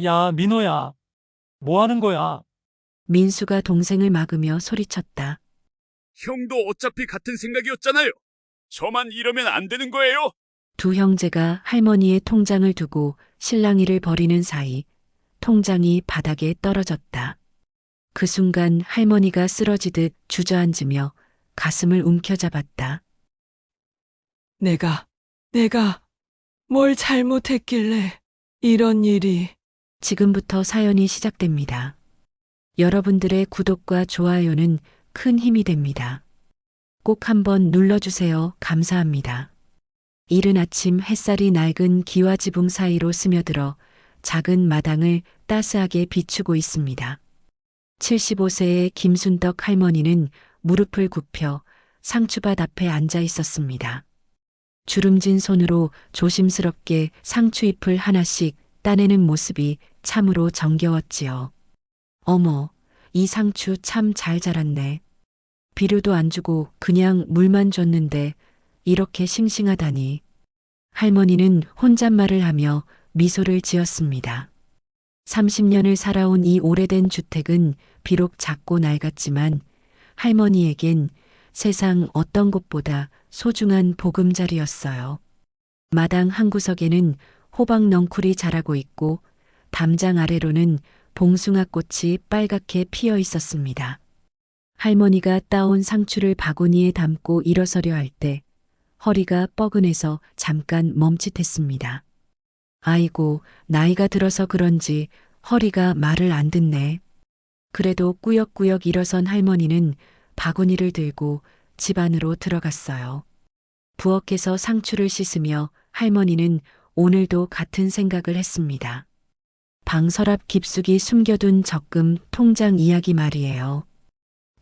야, 민호야, 뭐 하는 거야? 민수가 동생을 막으며 소리쳤다. 형도 어차피 같은 생각이었잖아요. 저만 이러면 안 되는 거예요. 두 형제가 할머니의 통장을 두고 실랑이를 벌이는 사이 통장이 바닥에 떨어졌다. 그 순간 할머니가 쓰러지듯 주저앉으며 가슴을 움켜잡았다. 내가 뭘 잘못했길래 이런 일이. 지금부터 사연이 시작됩니다. 여러분들의 구독과 좋아요는 큰 힘이 됩니다. 꼭 한번 눌러주세요. 감사합니다. 이른 아침 햇살이 낡은 기와 지붕 사이로 스며들어 작은 마당을 따스하게 비추고 있습니다. 75세의 김순덕 할머니는 무릎을 굽혀 상추밭 앞에 앉아 있었습니다. 주름진 손으로 조심스럽게 상추잎을 하나씩 따내는 모습이 참으로 정겨웠지요. 어머, 이 상추 참 잘 자랐네. 비료도 안 주고 그냥 물만 줬는데 이렇게 싱싱하다니. 할머니는 혼잣말을 하며 미소를 지었습니다. 30년을 살아온 이 오래된 주택은 비록 작고 낡았지만 할머니에겐 세상 어떤 곳보다 소중한 보금자리였어요. 마당 한 구석에는 호박 넝쿨이 자라고 있고 담장 아래로는 봉숭아 꽃이 빨갛게 피어 있었습니다. 할머니가 따온 상추를 바구니에 담고 일어서려 할 때 허리가 뻐근해서 잠깐 멈칫했습니다. 아이고, 나이가 들어서 그런지 허리가 말을 안 듣네. 그래도 꾸역꾸역 일어선 할머니는 바구니를 들고 집 안으로 들어갔어요. 부엌에서 상추를 씻으며 할머니는 오늘도 같은 생각을 했습니다. 방 서랍 깊숙이 숨겨둔 적금 통장 이야기 말이에요.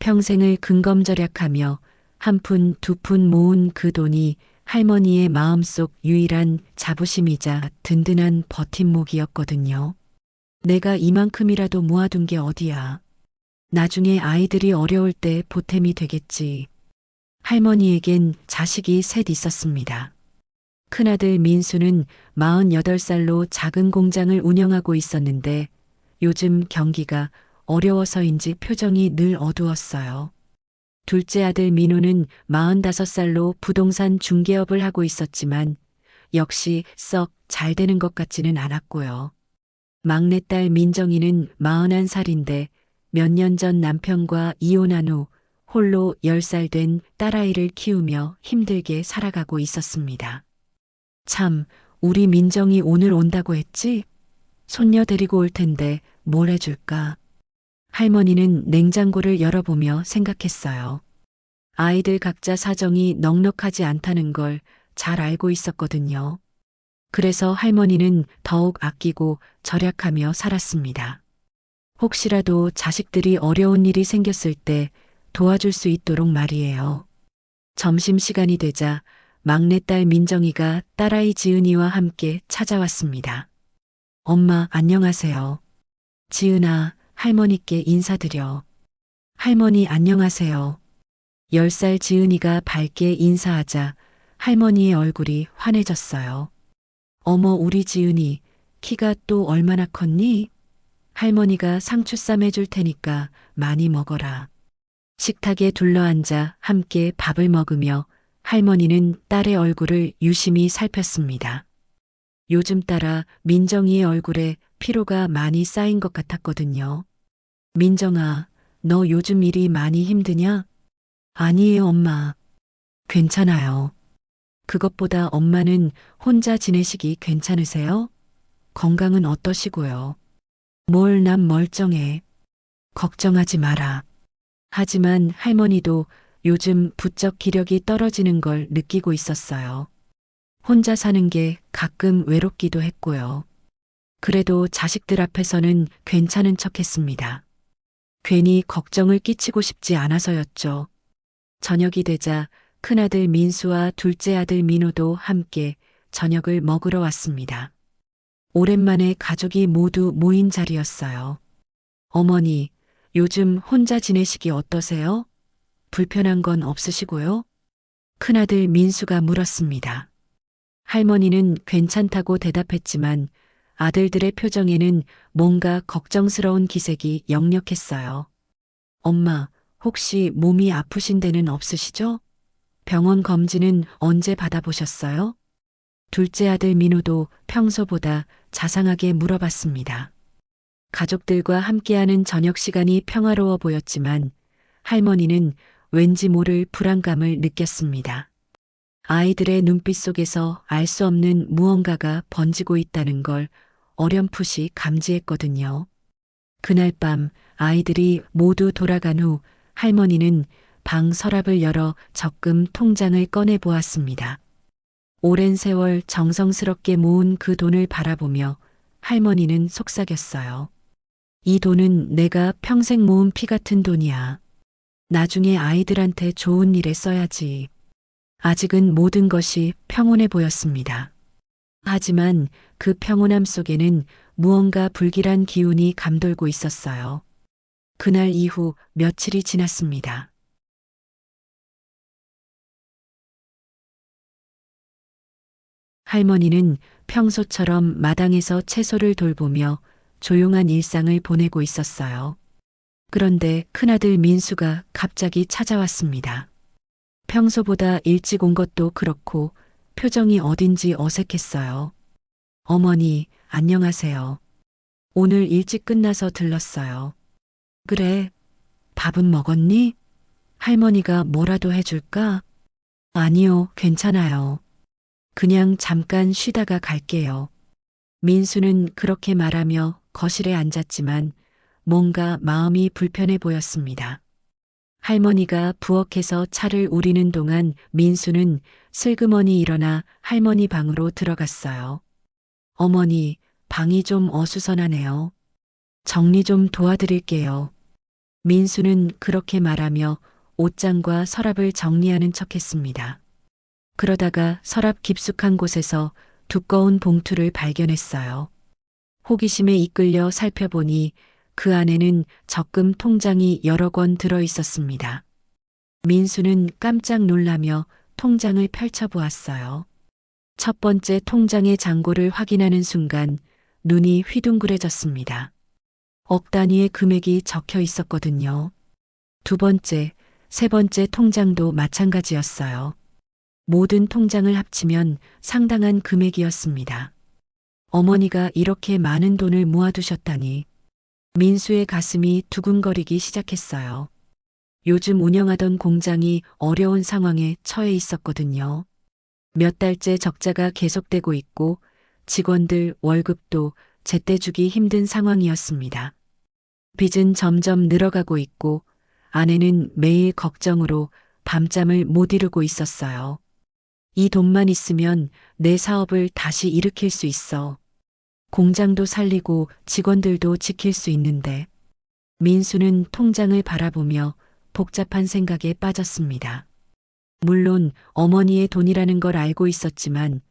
평생을 근검절약하며 한 푼 두 푼 모은 그 돈이 할머니의 마음속 유일한 자부심이자 든든한 버팀목이었거든요. 내가 이만큼이라도 모아둔 게 어디야. 나중에 아이들이 어려울 때 보탬이 되겠지. 할머니에겐 자식이 셋 있었습니다. 큰아들 민수는 48살로 작은 공장을 운영하고 있었는데 요즘 경기가 어려워서인지 표정이 늘 어두웠어요. 둘째 아들 민호는 45살로 부동산 중개업을 하고 있었지만 역시 썩 잘 되는 것 같지는 않았고요. 막내딸 민정이는 41살인데 몇 년 전 남편과 이혼한 후 홀로 10살 된 딸아이를 키우며 힘들게 살아가고 있었습니다. 참, 우리 민정이 오늘 온다고 했지? 손녀 데리고 올 텐데 뭘 해줄까? 할머니는 냉장고를 열어보며 생각했어요. 아이들 각자 사정이 넉넉하지 않다는 걸 잘 알고 있었거든요. 그래서 할머니는 더욱 아끼고 절약하며 살았습니다. 혹시라도 자식들이 어려운 일이 생겼을 때 도와줄 수 있도록 말이에요. 점심시간이 되자 막내딸 민정이가 딸아이 지은이와 함께 찾아왔습니다. 엄마, 안녕하세요. 지은아, 할머니께 인사드려. 할머니 안녕하세요. 10살 지은이가 밝게 인사하자 할머니의 얼굴이 환해졌어요. 어머, 우리 지은이 키가 또 얼마나 컸니? 할머니가 상추 쌈해줄 테니까 많이 먹어라. 식탁에 둘러앉아 함께 밥을 먹으며 할머니는 딸의 얼굴을 유심히 살폈습니다. 요즘 따라 민정이의 얼굴에 피로가 많이 쌓인 것 같았거든요. 민정아, 너 요즘 일이 많이 힘드냐? 아니에요, 엄마. 괜찮아요. 그것보다 엄마는 혼자 지내시기 괜찮으세요? 건강은 어떠시고요? 뭘 난 멀쩡해. 걱정하지 마라. 하지만 할머니도 요즘 부쩍 기력이 떨어지는 걸 느끼고 있었어요. 혼자 사는 게 가끔 외롭기도 했고요. 그래도 자식들 앞에서는 괜찮은 척 했습니다. 괜히 걱정을 끼치고 싶지 않아서였죠. 저녁이 되자 큰아들 민수와 둘째 아들 민호도 함께 저녁을 먹으러 왔습니다. 오랜만에 가족이 모두 모인 자리였어요. 어머니, 요즘 혼자 지내시기 어떠세요? 불편한 건 없으시고요? 큰아들 민수가 물었습니다. 할머니는 괜찮다고 대답했지만 아들들의 표정에는 뭔가 걱정스러운 기색이 역력했어요. 엄마, 혹시 몸이 아프신 데는 없으시죠? 병원 검진은 언제 받아보셨어요? 둘째 아들 민호도 평소보다 자상하게 물어봤습니다. 가족들과 함께하는 저녁 시간이 평화로워 보였지만 할머니는 왠지 모를 불안감을 느꼈습니다. 아이들의 눈빛 속에서 알 수 없는 무언가가 번지고 있다는 걸 어렴풋이 감지했거든요. 그날 밤 아이들이 모두 돌아간 후 할머니는 방 서랍을 열어 적금 통장을 꺼내 보았습니다. 오랜 세월 정성스럽게 모은 그 돈을 바라보며 할머니는 속삭였어요. 이 돈은 내가 평생 모은 피 같은 돈이야. 나중에 아이들한테 좋은 일에 써야지. 아직은 모든 것이 평온해 보였습니다. 하지만 그 평온함 속에는 무언가 불길한 기운이 감돌고 있었어요. 그날 이후 며칠이 지났습니다. 할머니는 평소처럼 마당에서 채소를 돌보며 조용한 일상을 보내고 있었어요. 그런데 큰아들 민수가 갑자기 찾아왔습니다. 평소보다 일찍 온 것도 그렇고 표정이 어딘지 어색했어요. 어머니, 안녕하세요. 오늘 일찍 끝나서 들렀어요. 그래, 밥은 먹었니? 할머니가 뭐라도 해줄까? 아니요, 괜찮아요. 그냥 잠깐 쉬다가 갈게요. 민수는 그렇게 말하며 거실에 앉았지만 뭔가 마음이 불편해 보였습니다. 할머니가 부엌에서 차를 우리는 동안 민수는 슬그머니 일어나 할머니 방으로 들어갔어요. 어머니, 방이 좀 어수선하네요. 정리 좀 도와드릴게요. 민수는 그렇게 말하며 옷장과 서랍을 정리하는 척했습니다. 그러다가 서랍 깊숙한 곳에서 두꺼운 봉투를 발견했어요. 호기심에 이끌려 살펴보니 그 안에는 적금 통장이 여러 권 들어 있었습니다. 민수는 깜짝 놀라며 통장을 펼쳐보았어요. 첫 번째 통장의 잔고를 확인하는 순간 눈이 휘둥그레졌습니다. 억 단위의 금액이 적혀 있었거든요. 두 번째, 세 번째 통장도 마찬가지였어요. 모든 통장을 합치면 상당한 금액이었습니다. 어머니가 이렇게 많은 돈을 모아두셨다니. 민수의 가슴이 두근거리기 시작했어요. 요즘 운영하던 공장이 어려운 상황에 처해 있었거든요. 몇 달째 적자가 계속되고 있고 직원들 월급도 제때 주기 힘든 상황이었습니다. 빚은 점점 늘어가고 있고 아내는 매일 걱정으로 밤잠을 못 이루고 있었어요. 이 돈만 있으면 내 사업을 다시 일으킬 수 있어. 공장도 살리고 직원들도 지킬 수 있는데. 민수는 통장을 바라보며 복잡한 생각에 빠졌습니다. 물론 어머니의 돈이라는 걸 알고 있었지만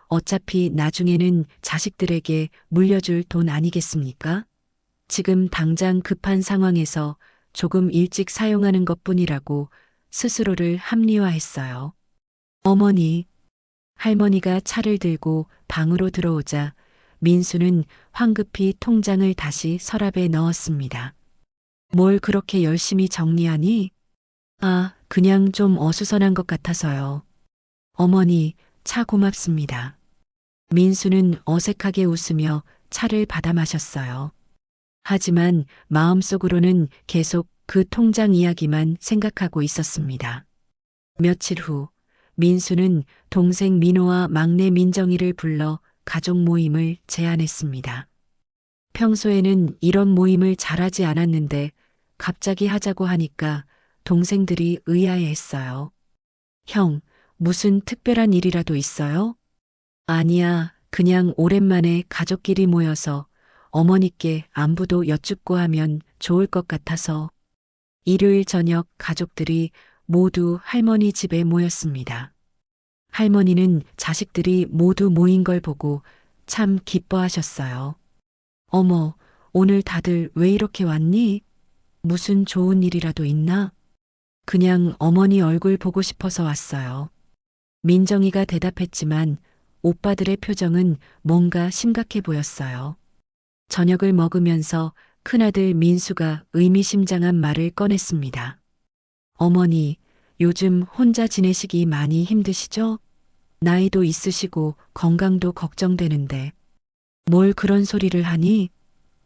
어차피 나중에는 자식들에게 물려줄 돈 아니겠습니까? 지금 당장 급한 상황에서 조금 일찍 사용하는 것뿐이라고 스스로를 합리화했어요. 어머니, 할머니가 차를 들고 방으로 들어오자 민수는 황급히 통장을 다시 서랍에 넣었습니다. 뭘 그렇게 열심히 정리하니? 아, 그냥 좀 어수선한 것 같아서요. 어머니, 차 고맙습니다. 민수는 어색하게 웃으며 차를 받아 마셨어요. 하지만 마음속으로는 계속 그 통장 이야기만 생각하고 있었습니다. 며칠 후 민수는 동생 민호와 막내 민정이를 불러 가족 모임을 제안했습니다. 평소에는 이런 모임을 잘하지 않았는데 갑자기 하자고 하니까 동생들이 의아해했어요. 형, 무슨 특별한 일이라도 있어요? 아니야, 그냥 오랜만에 가족끼리 모여서 어머니께 안부도 여쭙고 하면 좋을 것 같아서. 일요일 저녁 가족들이 모두 할머니 집에 모였습니다. 할머니는 자식들이 모두 모인 걸 보고 참 기뻐하셨어요. 어머, 오늘 다들 왜 이렇게 왔니? 무슨 좋은 일이라도 있나? 그냥 어머니 얼굴 보고 싶어서 왔어요. 민정이가 대답했지만 오빠들의 표정은 뭔가 심각해 보였어요. 저녁을 먹으면서 큰아들 민수가 의미심장한 말을 꺼냈습니다. 어머니, 요즘 혼자 지내시기 많이 힘드시죠? 나이도 있으시고 건강도 걱정되는데. 뭘 그런 소리를 하니?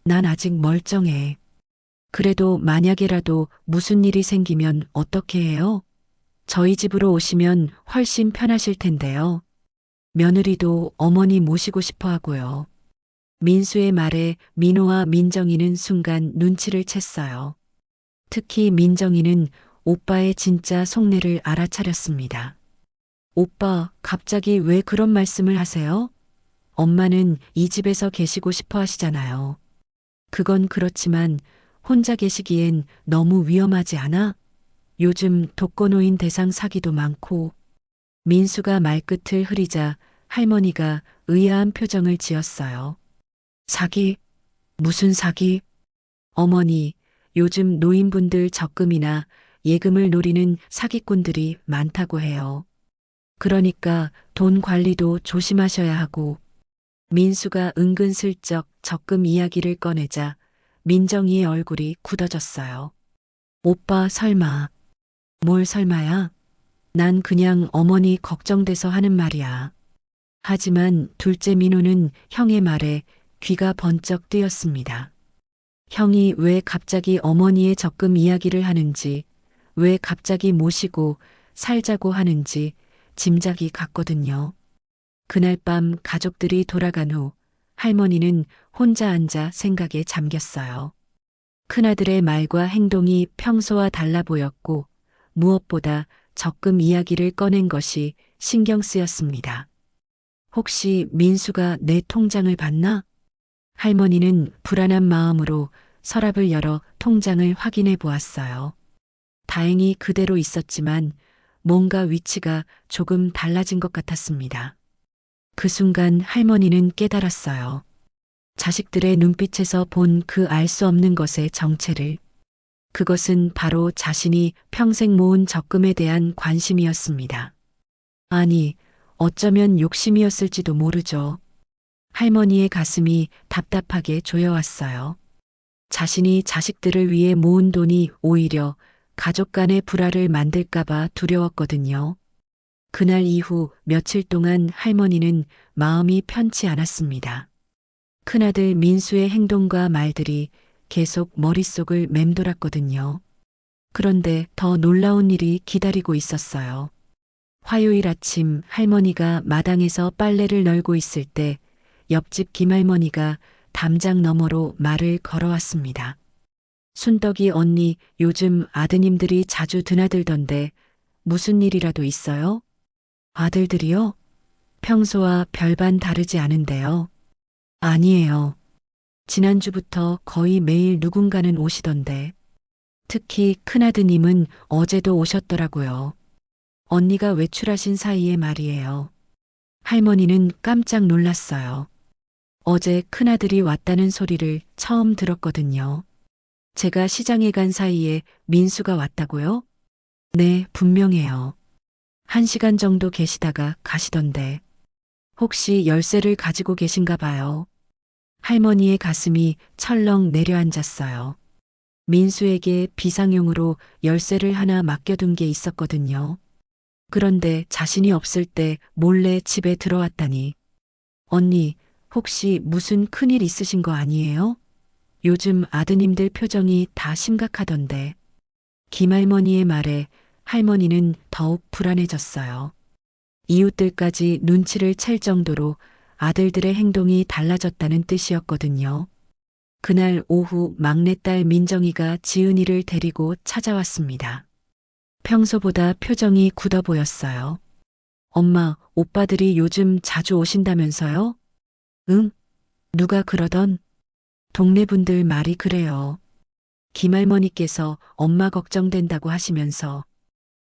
난 아직 멀쩡해. 그래도 만약에라도 무슨 일이 생기면 어떻게 해요? 저희 집으로 오시면 훨씬 편하실 텐데요. 며느리도 어머니 모시고 싶어 하고요. 민수의 말에 민호와 민정이는 순간 눈치를 챘어요. 특히 민정이는 오빠의 진짜 속내를 알아차렸습니다. 오빠, 갑자기 왜 그런 말씀을 하세요? 엄마는 이 집에서 계시고 싶어 하시잖아요. 그건 그렇지만 혼자 계시기엔 너무 위험하지 않아? 요즘 독거노인 대상 사기도 많고. 민수가 말끝을 흐리자 할머니가 의아한 표정을 지었어요. 사기? 무슨 사기? 어머니, 요즘 노인분들 적금이나 예금을 노리는 사기꾼들이 많다고 해요. 그러니까 돈 관리도 조심하셔야 하고. 민수가 은근슬쩍 적금 이야기를 꺼내자 민정이의 얼굴이 굳어졌어요. 오빠 설마. 뭘 설마야? 난 그냥 어머니 걱정돼서 하는 말이야. 하지만 둘째 민호는 형의 말에 귀가 번쩍 뜨였습니다. 형이 왜 갑자기 어머니의 적금 이야기를 하는지, 왜 갑자기 모시고 살자고 하는지 짐작이 갔거든요. 그날 밤 가족들이 돌아간 후 할머니는 혼자 앉아 생각에 잠겼어요. 큰아들의 말과 행동이 평소와 달라 보였고 무엇보다 적금 이야기를 꺼낸 것이 신경 쓰였습니다. 혹시 민수가 내 통장을 봤나? 할머니는 불안한 마음으로 서랍을 열어 통장을 확인해 보았어요. 다행히 그대로 있었지만 뭔가 위치가 조금 달라진 것 같았습니다. 그 순간 할머니는 깨달았어요. 자식들의 눈빛에서 본 그 알 수 없는 것의 정체를. 그것은 바로 자신이 평생 모은 적금에 대한 관심이었습니다. 아니, 어쩌면 욕심이었을지도 모르죠. 할머니의 가슴이 답답하게 조여왔어요. 자신이 자식들을 위해 모은 돈이 오히려 가족 간의 불화를 만들까봐 두려웠거든요. 그날 이후 며칠 동안 할머니는 마음이 편치 않았습니다. 큰아들 민수의 행동과 말들이 계속 머릿속을 맴돌았거든요. 그런데 더 놀라운 일이 기다리고 있었어요. 화요일 아침 할머니가 마당에서 빨래를 널고 있을 때 옆집 김할머니가 담장 너머로 말을 걸어왔습니다. 순덕이 언니, 요즘 아드님들이 자주 드나들던데 무슨 일이라도 있어요? 아들들이요? 평소와 별반 다르지 않은데요. 아니에요. 지난주부터 거의 매일 누군가는 오시던데. 특히 큰아드님은 어제도 오셨더라고요. 언니가 외출하신 사이에 말이에요. 할머니는 깜짝 놀랐어요. 어제 큰아들이 왔다는 소리를 처음 들었거든요. 제가 시장에 간 사이에 민수가 왔다고요? 네, 분명해요. 1시간 정도 계시다가 가시던데. 혹시 열쇠를 가지고 계신가 봐요. 할머니의 가슴이 철렁 내려앉았어요. 민수에게 비상용으로 열쇠를 하나 맡겨둔 게 있었거든요. 그런데 자신이 없을 때 몰래 집에 들어왔다니. 언니, 혹시 무슨 큰일 있으신 거 아니에요? 요즘 아드님들 표정이 다 심각하던데. 김할머니의 말에 할머니는 더욱 불안해졌어요. 이웃들까지 눈치를 챌 정도로 아들들의 행동이 달라졌다는 뜻이었거든요. 그날 오후 막내딸 민정이가 지은이를 데리고 찾아왔습니다. 평소보다 표정이 굳어 보였어요. 엄마, 오빠들이 요즘 자주 오신다면서요? 응? 누가 그러던? 동네 분들 말이 그래요. 김할머니께서 엄마 걱정된다고 하시면서.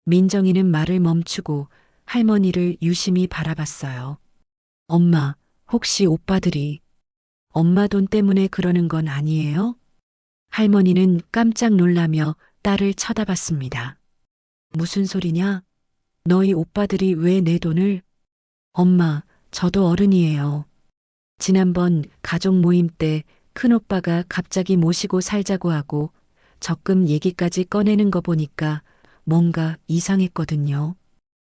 민정이는 말을 멈추고 할머니를 유심히 바라봤어요. 엄마, 혹시 오빠들이 엄마 돈 때문에 그러는 건 아니에요? 할머니는 깜짝 놀라며 딸을 쳐다봤습니다. 무슨 소리냐? 너희 오빠들이 왜 내 돈을? 엄마, 저도 어른이에요. 지난번 가족 모임 때 큰오빠가 갑자기 모시고 살자고 하고 적금 얘기까지 꺼내는 거 보니까 뭔가 이상했거든요.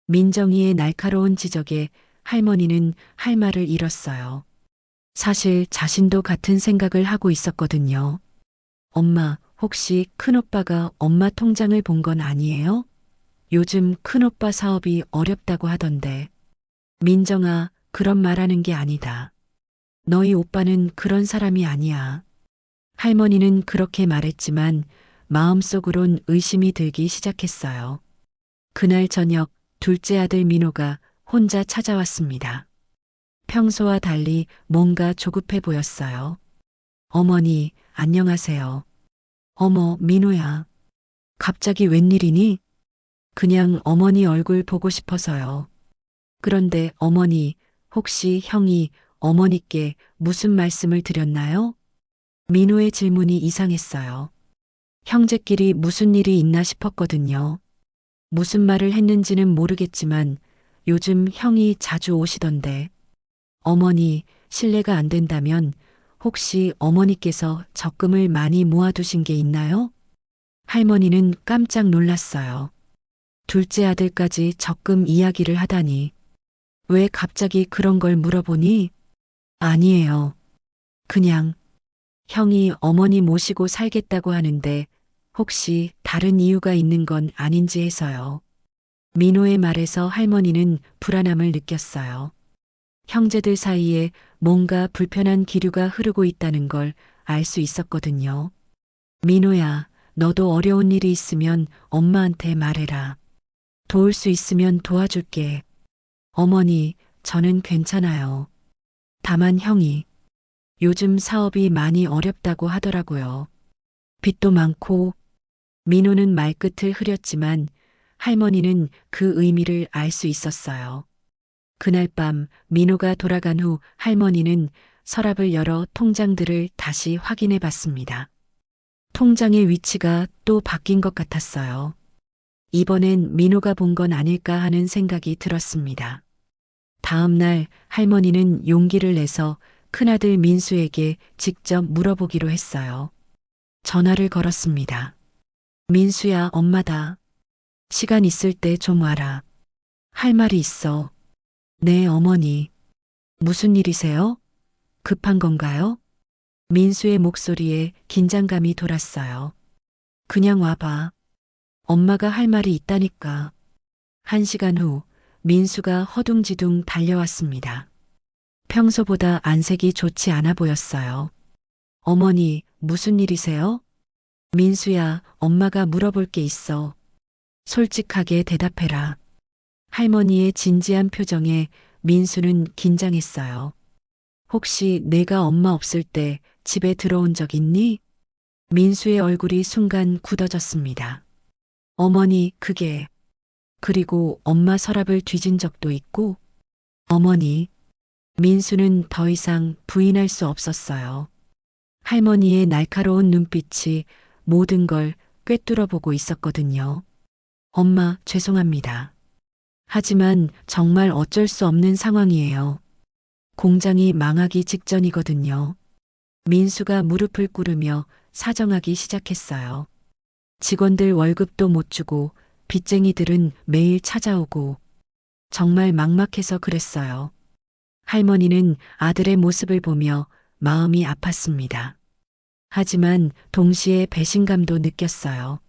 민정이의 날카로운 지적에 할머니는 할 말을 잃었어요. 사실 자신도 같은 생각을 하고 있었거든요. 엄마, 혹시 큰오빠가 엄마 통장을 본 건 아니에요? 요즘 큰오빠 사업이 어렵다고 하던데. 민정아, 그런 말하는 게 아니다. 너희 오빠는 그런 사람이 아니야. 할머니는 그렇게 말했지만 마음속으론 의심이 들기 시작했어요. 그날 저녁 둘째 아들 민호가 혼자 찾아왔습니다. 평소와 달리 뭔가 조급해 보였어요. 어머니, 안녕하세요. 어머, 민호야. 갑자기 웬일이니? 그냥 어머니 얼굴 보고 싶어서요. 그런데 어머니, 혹시 형이 어머니께 무슨 말씀을 드렸나요? 민호의 질문이 이상했어요. 형제끼리 무슨 일이 있나 싶었거든요. 무슨 말을 했는지는 모르겠지만 요즘 형이 자주 오시던데. 어머니, 실례가 안 된다면 혹시 어머니께서 적금을 많이 모아두신 게 있나요? 할머니는 깜짝 놀랐어요. 둘째 아들까지 적금 이야기를 하다니. 왜 갑자기 그런 걸 물어보니? 아니에요. 그냥 형이 어머니 모시고 살겠다고 하는데 혹시 다른 이유가 있는 건 아닌지 해서요. 민호의 말에서 할머니는 불안함을 느꼈어요. 형제들 사이에 뭔가 불편한 기류가 흐르고 있다는 걸 알 수 있었거든요. 민호야, 너도 어려운 일이 있으면 엄마한테 말해라. 도울 수 있으면 도와줄게. 어머니, 저는 괜찮아요. 다만 형이 요즘 사업이 많이 어렵다고 하더라고요. 빚도 많고. 민호는 말끝을 흐렸지만 할머니는 그 의미를 알 수 있었어요. 그날 밤 민호가 돌아간 후 할머니는 서랍을 열어 통장들을 다시 확인해 봤습니다. 통장의 위치가 또 바뀐 것 같았어요. 이번엔 민호가 본 건 아닐까 하는 생각이 들었습니다. 다음 날 할머니는 용기를 내서 큰아들 민수에게 직접 물어보기로 했어요. 전화를 걸었습니다. 민수야, 엄마다. 시간 있을 때 좀 와라. 할 말이 있어. 네, 어머니. 무슨 일이세요? 급한 건가요? 민수의 목소리에 긴장감이 돌았어요. 그냥 와봐. 엄마가 할 말이 있다니까. 1시간 후 민수가 허둥지둥 달려왔습니다. 평소보다 안색이 좋지 않아 보였어요. 어머니, 무슨 일이세요? 민수야, 엄마가 물어볼 게 있어. 솔직하게 대답해라. 할머니의 진지한 표정에 민수는 긴장했어요. 혹시 내가 엄마 없을 때 집에 들어온 적 있니? 민수의 얼굴이 순간 굳어졌습니다. 어머니, 그게. 그리고 엄마 서랍을 뒤진 적도 있고. 어머니. 민수는 더 이상 부인할 수 없었어요. 할머니의 날카로운 눈빛이 모든 걸 꿰뚫어 보고 있었거든요. 엄마, 죄송합니다. 하지만 정말 어쩔 수 없는 상황이에요. 공장이 망하기 직전이거든요. 민수가 무릎을 꿇으며 사정하기 시작했어요. 직원들 월급도 못 주고 빚쟁이들은 매일 찾아오고 정말 막막해서 그랬어요. 할머니는 아들의 모습을 보며 마음이 아팠습니다. 하지만 동시에 배신감도 느꼈어요.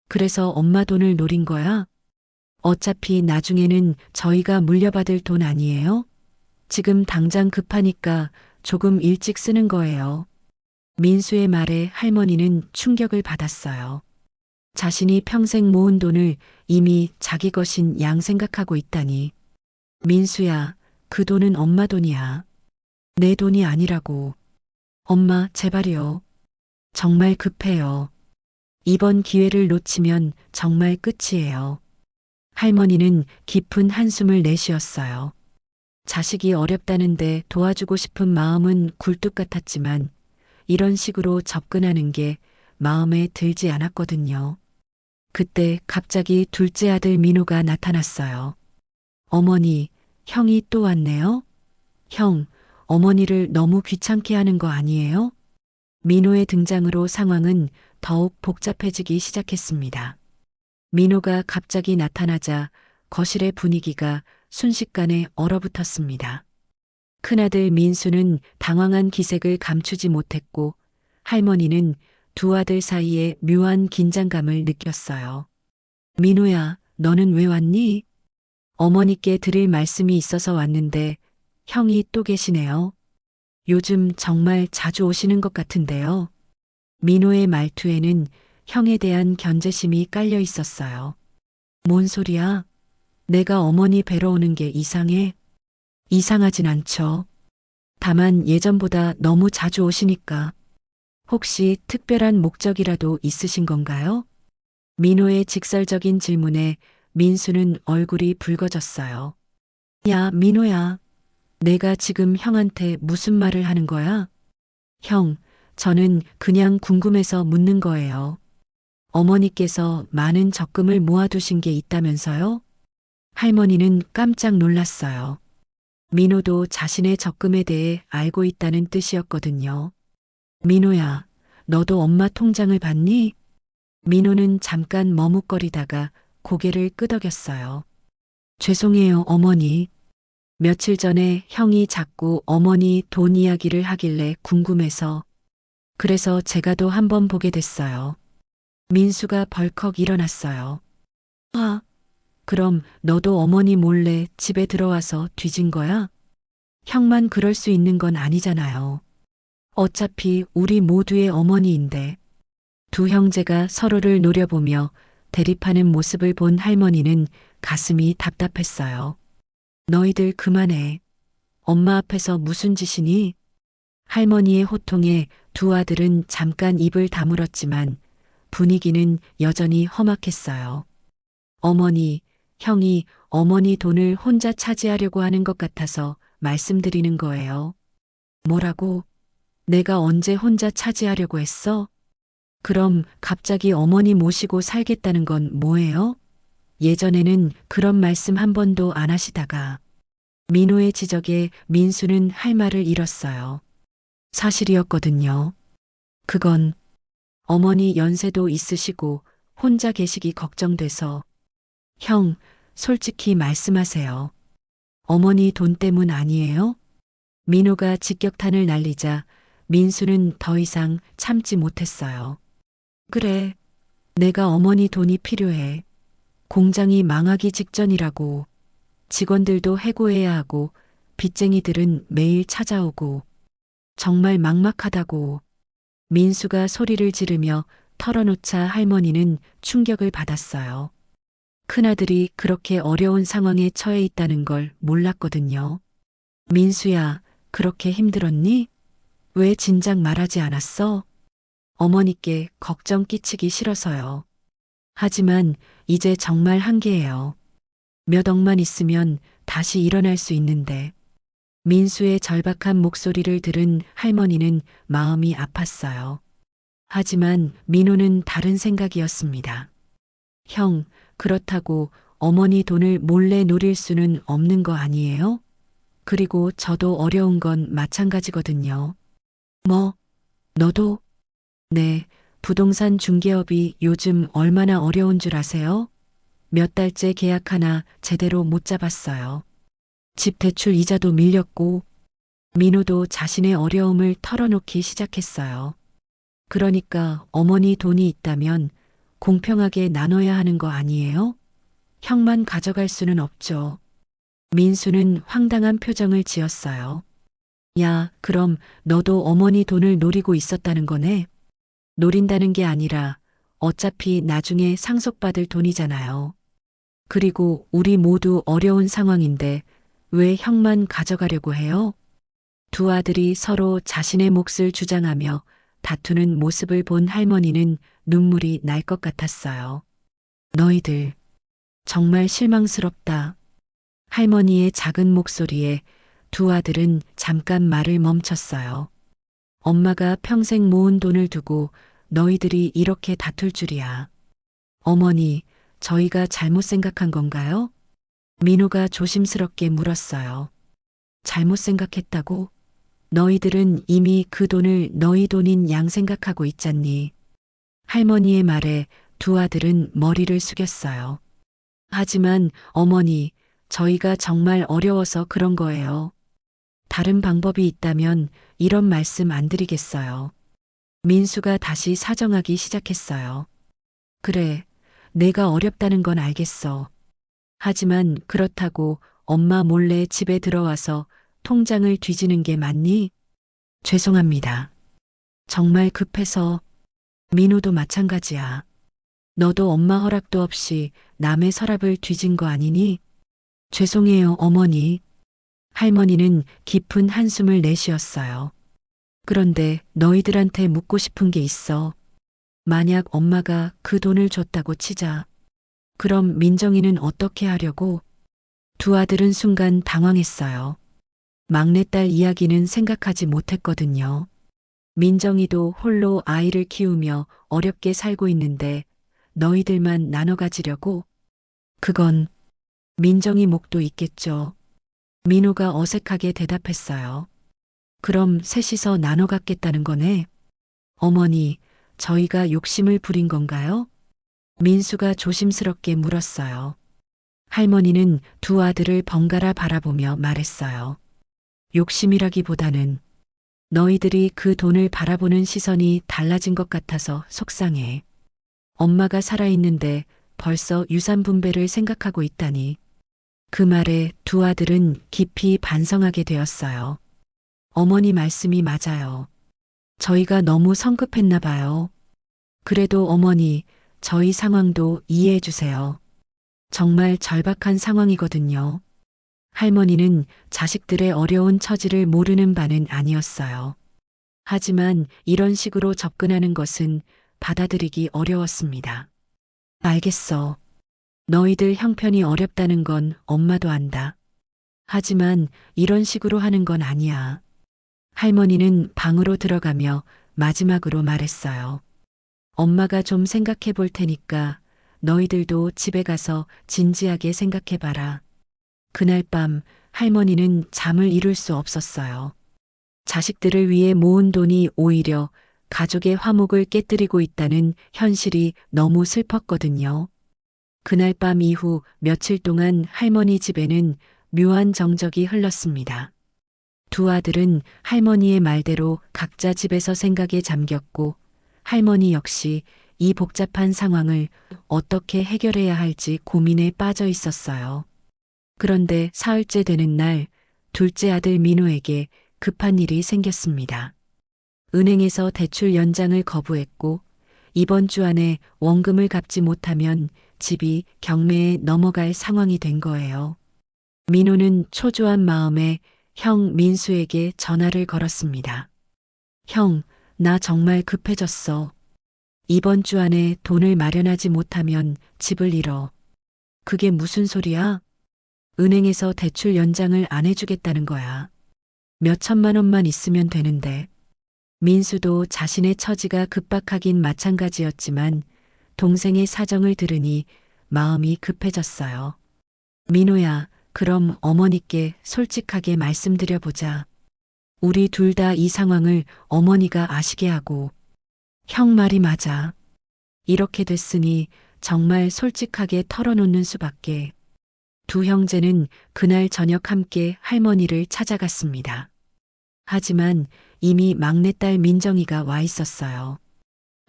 그래서 엄마 돈을 노린 거야? 어차피 나중에는 저희가 물려받을 돈 아니에요? 지금 당장 급하니까 조금 일찍 쓰는 거예요. 민수의 말에 할머니는 충격을 받았어요. 자신이 평생 모은 돈을 이미 자기 것인 양 생각하고 있다니. 민수야, 그 돈은 엄마 돈이야. 내 돈이 아니라고. 엄마, 제발요. 정말 급해요. 이번 기회를 놓치면 정말 끝이에요. 할머니는 깊은 한숨을 내쉬었어요. 자식이 어렵다는데 도와주고 싶은 마음은 굴뚝 같았지만 이런 식으로 접근하는 게 마음에 들지 않았거든요. 그때 갑자기 둘째 아들 민호가 나타났어요. 어머니, 형이 또 왔네요? 형, 어머니를 너무 귀찮게 하는 거 아니에요? 민호의 등장으로 상황은 더욱 복잡해지기 시작했습니다. 민호가 갑자기 나타나자 거실의 분위기가 순식간에 얼어붙었습니다. 큰아들 민수는 당황한 기색을 감추지 못했고 할머니는 두 아들 사이에 묘한 긴장감을 느꼈어요. 민호야, 너는 왜 왔니? 어머니께 드릴 말씀이 있어서 왔는데 형이 또 계시네요. 요즘 정말 자주 오시는 것 같은데요. 민호의 말투에는 형에 대한 견제심이 깔려 있었어요. 뭔 소리야? 내가 어머니 뵈러 오는 게 이상해? 이상하진 않죠. 다만 예전보다 너무 자주 오시니까. 혹시 특별한 목적이라도 있으신 건가요? 민호의 직설적인 질문에 민수는 얼굴이 붉어졌어요. 야, 민호야. 내가 지금 형한테 무슨 말을 하는 거야? 형, 저는 그냥 궁금해서 묻는 거예요. 어머니께서 많은 적금을 모아두신 게 있다면서요? 할머니는 깜짝 놀랐어요. 민호도 자신의 적금에 대해 알고 있다는 뜻이었거든요. 민호야, 너도 엄마 통장을 봤니? 민호는 잠깐 머뭇거리다가 고개를 끄덕였어요. 죄송해요, 어머니. 며칠 전에 형이 자꾸 어머니 돈 이야기를 하길래 궁금해서. 그래서 제가 또 한번 보게 됐어요. 민수가 벌컥 일어났어요. 아, 그럼 너도 어머니 몰래 집에 들어와서 뒤진 거야? 형만 그럴 수 있는 건 아니잖아요. 어차피 우리 모두의 어머니인데. 두 형제가 서로를 노려보며 대립하는 모습을 본 할머니는 가슴이 답답했어요. 너희들 그만해. 엄마 앞에서 무슨 짓이니? 할머니의 호통에 두 아들은 잠깐 입을 다물었지만 분위기는 여전히 험악했어요. 어머니, 형이 어머니 돈을 혼자 차지하려고 하는 것 같아서 말씀드리는 거예요. 뭐라고? 내가 언제 혼자 차지하려고 했어? 그럼 갑자기 어머니 모시고 살겠다는 건 뭐예요? 예전에는 그런 말씀 한 번도 안 하시다가 민호의 지적에 민수는 할 말을 잃었어요. 사실이었거든요. 그건 어머니 연세도 있으시고 혼자 계시기 걱정돼서. 형, 솔직히 말씀하세요. 어머니 돈 때문 아니에요? 민호가 직격탄을 날리자 민수는 더 이상 참지 못했어요. 그래, 내가 어머니 돈이 필요해. 공장이 망하기 직전이라고. 직원들도 해고해야 하고 빚쟁이들은 매일 찾아오고 정말 막막하다고. 민수가 소리를 지르며 털어놓자 할머니는 충격을 받았어요. 큰아들이 그렇게 어려운 상황에 처해 있다는 걸 몰랐거든요. 민수야, 그렇게 힘들었니? 왜 진작 말하지 않았어? 어머니께 걱정 끼치기 싫어서요. 하지만 이제 정말 한계예요. 몇 억만 있으면 다시 일어날 수 있는데. 민수의 절박한 목소리를 들은 할머니는 마음이 아팠어요. 하지만 민호는 다른 생각이었습니다. 형, 그렇다고 어머니 돈을 몰래 노릴 수는 없는 거 아니에요? 그리고 저도 어려운 건 마찬가지거든요. 뭐, 너도? 네, 부동산 중개업이 요즘 얼마나 어려운 줄 아세요? 몇 달째 계약 하나 제대로 못 잡았어요. 집 대출 이자도 밀렸고, 민호도 자신의 어려움을 털어놓기 시작했어요. 그러니까 어머니 돈이 있다면 공평하게 나눠야 하는 거 아니에요? 형만 가져갈 수는 없죠. 민수는 황당한 표정을 지었어요. 야, 그럼 너도 어머니 돈을 노리고 있었다는 거네? 노린다는 게 아니라 어차피 나중에 상속받을 돈이잖아요. 그리고 우리 모두 어려운 상황인데 왜 형만 가져가려고 해요? 두 아들이 서로 자신의 몫을 주장하며 다투는 모습을 본 할머니는 눈물이 날 것 같았어요. 너희들, 정말 실망스럽다. 할머니의 작은 목소리에 두 아들은 잠깐 말을 멈췄어요. 엄마가 평생 모은 돈을 두고 너희들이 이렇게 다툴 줄이야. 어머니, 저희가 잘못 생각한 건가요? 민호가 조심스럽게 물었어요. 잘못 생각했다고? 너희들은 이미 그 돈을 너희 돈인 양 생각하고 있잖니. 할머니의 말에 두 아들은 머리를 숙였어요. 하지만 어머니, 저희가 정말 어려워서 그런 거예요. 다른 방법이 있다면 이런 말씀 안 드리겠어요. 민수가 다시 사정하기 시작했어요. 그래, 내가 어렵다는 건 알겠어. 하지만 그렇다고 엄마 몰래 집에 들어와서 통장을 뒤지는 게 맞니? 죄송합니다. 정말 급해서. 민호도 마찬가지야. 너도 엄마 허락도 없이 남의 서랍을 뒤진 거 아니니? 죄송해요, 어머니. 할머니는 깊은 한숨을 내쉬었어요. 그런데 너희들한테 묻고 싶은 게 있어. 만약 엄마가 그 돈을 줬다고 치자. 그럼 민정이는 어떻게 하려고? 두 아들은 순간 당황했어요. 막내딸 이야기는 생각하지 못했거든요. 민정이도 홀로 아이를 키우며 어렵게 살고 있는데 너희들만 나눠 가지려고? 그건 민정이 목도 있겠죠. 민호가 어색하게 대답했어요. 그럼 셋이서 나눠 갖겠다는 거네. 어머니, 저희가 욕심을 부린 건가요? 민수가 조심스럽게 물었어요. 할머니는 두 아들을 번갈아 바라보며 말했어요. 욕심이라기보다는 너희들이 그 돈을 바라보는 시선이 달라진 것 같아서 속상해. 엄마가 살아있는데 벌써 유산 분배를 생각하고 있다니. 그 말에 두 아들은 깊이 반성하게 되었어요. 어머니 말씀이 맞아요. 저희가 너무 성급했나 봐요. 그래도 어머니, 저희 상황도 이해해 주세요. 정말 절박한 상황이거든요. 할머니는 자식들의 어려운 처지를 모르는 바는 아니었어요. 하지만 이런 식으로 접근하는 것은 받아들이기 어려웠습니다. 알겠어. 너희들 형편이 어렵다는 건 엄마도 안다. 하지만 이런 식으로 하는 건 아니야. 할머니는 방으로 들어가며 마지막으로 말했어요. 엄마가 좀 생각해 볼 테니까 너희들도 집에 가서 진지하게 생각해 봐라. 그날 밤 할머니는 잠을 이룰 수 없었어요. 자식들을 위해 모은 돈이 오히려 가족의 화목을 깨뜨리고 있다는 현실이 너무 슬펐거든요. 그날 밤 이후 며칠 동안 할머니 집에는 묘한 정적이 흘렀습니다. 두 아들은 할머니의 말대로 각자 집에서 생각에 잠겼고 할머니 역시 이 복잡한 상황을 어떻게 해결해야 할지 고민에 빠져 있었어요. 그런데 사흘째 되는 날 둘째 아들 민호에게 급한 일이 생겼습니다. 은행에서 대출 연장을 거부했고 이번 주 안에 원금을 갚지 못하면 집이 경매에 넘어갈 상황이 된 거예요. 민호는 초조한 마음에 형 민수에게 전화를 걸었습니다. 형, 나 정말 급해졌어. 이번 주 안에 돈을 마련하지 못하면 집을 잃어. 그게 무슨 소리야? 은행에서 대출 연장을 안 해주겠다는 거야. 몇 천만 원만 있으면 되는데. 민수도 자신의 처지가 급박하긴 마찬가지였지만 동생의 사정을 들으니 마음이 급해졌어요. 민호야, 그럼 어머니께 솔직하게 말씀드려보자. 우리 둘 다 이 상황을 어머니가 아시게 하고. 형 말이 맞아. 이렇게 됐으니 정말 솔직하게 털어놓는 수밖에. 두 형제는 그날 저녁 함께 할머니를 찾아갔습니다. 하지만 이미 막내딸 민정이가 와 있었어요.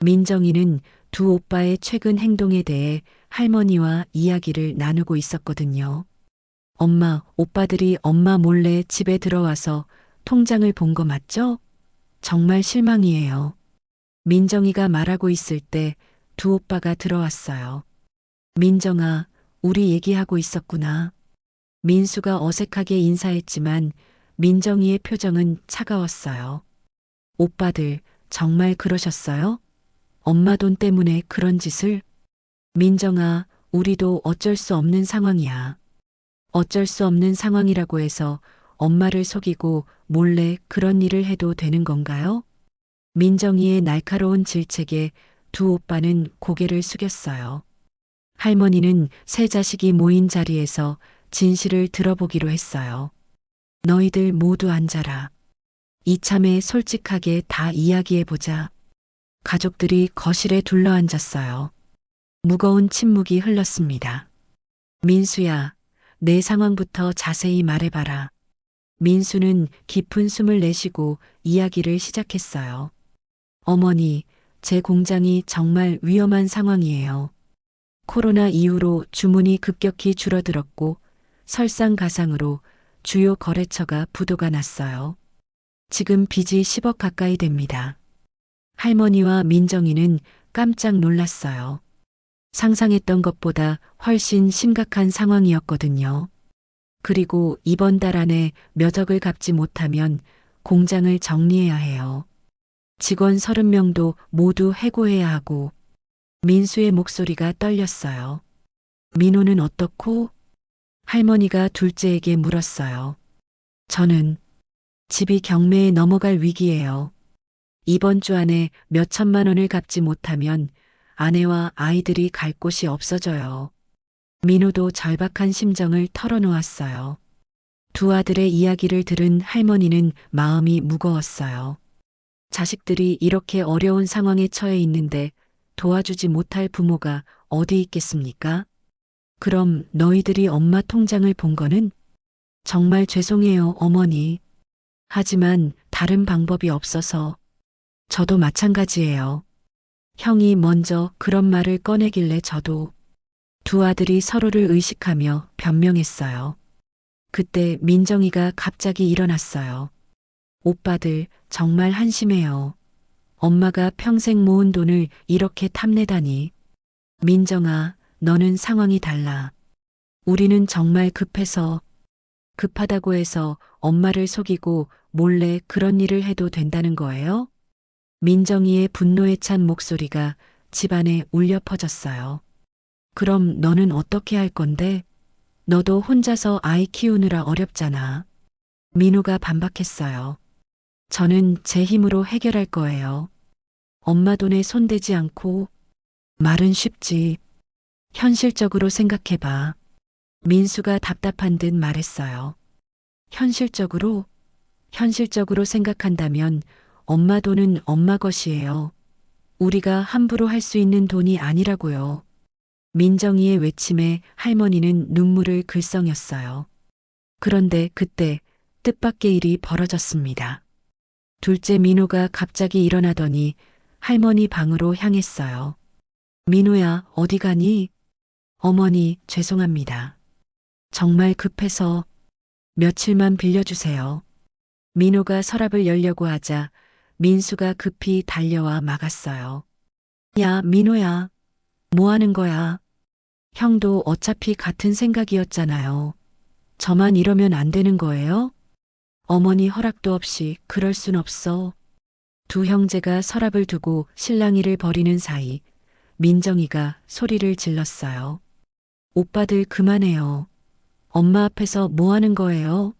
민정이는 두 오빠의 최근 행동에 대해 할머니와 이야기를 나누고 있었거든요. 엄마, 오빠들이 엄마 몰래 집에 들어와서 통장을 본 거 맞죠? 정말 실망이에요. 민정이가 말하고 있을 때 두 오빠가 들어왔어요. 민정아, 우리 얘기하고 있었구나. 민수가 어색하게 인사했지만 민정이의 표정은 차가웠어요. 오빠들, 정말 그러셨어요? 엄마 돈 때문에 그런 짓을? 민정아, 우리도 어쩔 수 없는 상황이야. 어쩔 수 없는 상황이라고 해서 엄마를 속이고 몰래 그런 일을 해도 되는 건가요? 민정이의 날카로운 질책에 두 오빠는 고개를 숙였어요. 할머니는 세 자식이 모인 자리에서 진실을 들어보기로 했어요. 너희들 모두 앉아라. 이참에 솔직하게 다 이야기해보자. 가족들이 거실에 둘러앉았어요. 무거운 침묵이 흘렀습니다. 민수야, 내 상황부터 자세히 말해봐라. 민수는 깊은 숨을 내쉬고 이야기를 시작했어요. 어머니, 제 공장이 정말 위험한 상황이에요. 코로나 이후로 주문이 급격히 줄어들었고 설상가상으로 주요 거래처가 부도가 났어요. 지금 빚이 10억 가까이 됩니다. 할머니와 민정이는 깜짝 놀랐어요. 상상했던 것보다 훨씬 심각한 상황이었거든요. 그리고 이번 달 안에 몇 억을 갚지 못하면 공장을 정리해야 해요. 직원 30명도 모두 해고해야 하고. 민수의 목소리가 떨렸어요. 민호는 어떻고? 할머니가 둘째에게 물었어요. 저는 집이 경매에 넘어갈 위기예요. 이번 주 안에 몇 천만 원을 갚지 못하면 아내와 아이들이 갈 곳이 없어져요. 민호도 절박한 심정을 털어놓았어요. 두 아들의 이야기를 들은 할머니는 마음이 무거웠어요. 자식들이 이렇게 어려운 상황에 처해 있는데 도와주지 못할 부모가 어디 있겠습니까? 그럼 너희들이 엄마 통장을 본 거는? 정말 죄송해요, 어머니. 하지만 다른 방법이 없어서. 저도 마찬가지예요. 형이 먼저 그런 말을 꺼내길래 저도. 두 아들이 서로를 의식하며 변명했어요. 그때 민정이가 갑자기 일어났어요. 오빠들 정말 한심해요. 엄마가 평생 모은 돈을 이렇게 탐내다니. 민정아, 너는 상황이 달라. 우리는 정말 급해서. 급하다고 해서 엄마를 속이고 몰래 그런 일을 해도 된다는 거예요? 민정이의 분노에 찬 목소리가 집안에 울려 퍼졌어요. 그럼 너는 어떻게 할 건데? 너도 혼자서 아이 키우느라 어렵잖아. 민호가 반박했어요. 저는 제 힘으로 해결할 거예요. 엄마 돈에 손대지 않고. 말은 쉽지. 현실적으로 생각해봐. 민수가 답답한 듯 말했어요. 현실적으로 생각한다면 엄마 돈은 엄마 것이에요. 우리가 함부로 할 수 있는 돈이 아니라고요. 민정이의 외침에 할머니는 눈물을 글썽였어요. 그런데 그때 뜻밖의 일이 벌어졌습니다. 둘째 민호가 갑자기 일어나더니 할머니 방으로 향했어요. 민호야, 어디 가니? 어머니, 죄송합니다. 정말 급해서 며칠만 빌려주세요. 민호가 서랍을 열려고 하자 민수가 급히 달려와 막았어요. 야, 민호야. 뭐 하는 거야? 형도 어차피 같은 생각이었잖아요. 저만 이러면 안 되는 거예요? 어머니 허락도 없이 그럴 순 없어. 두 형제가 서랍을 두고 실랑이를 벌이는 사이 민정이가 소리를 질렀어요. 오빠들 그만해요. 엄마 앞에서 뭐 하는 거예요?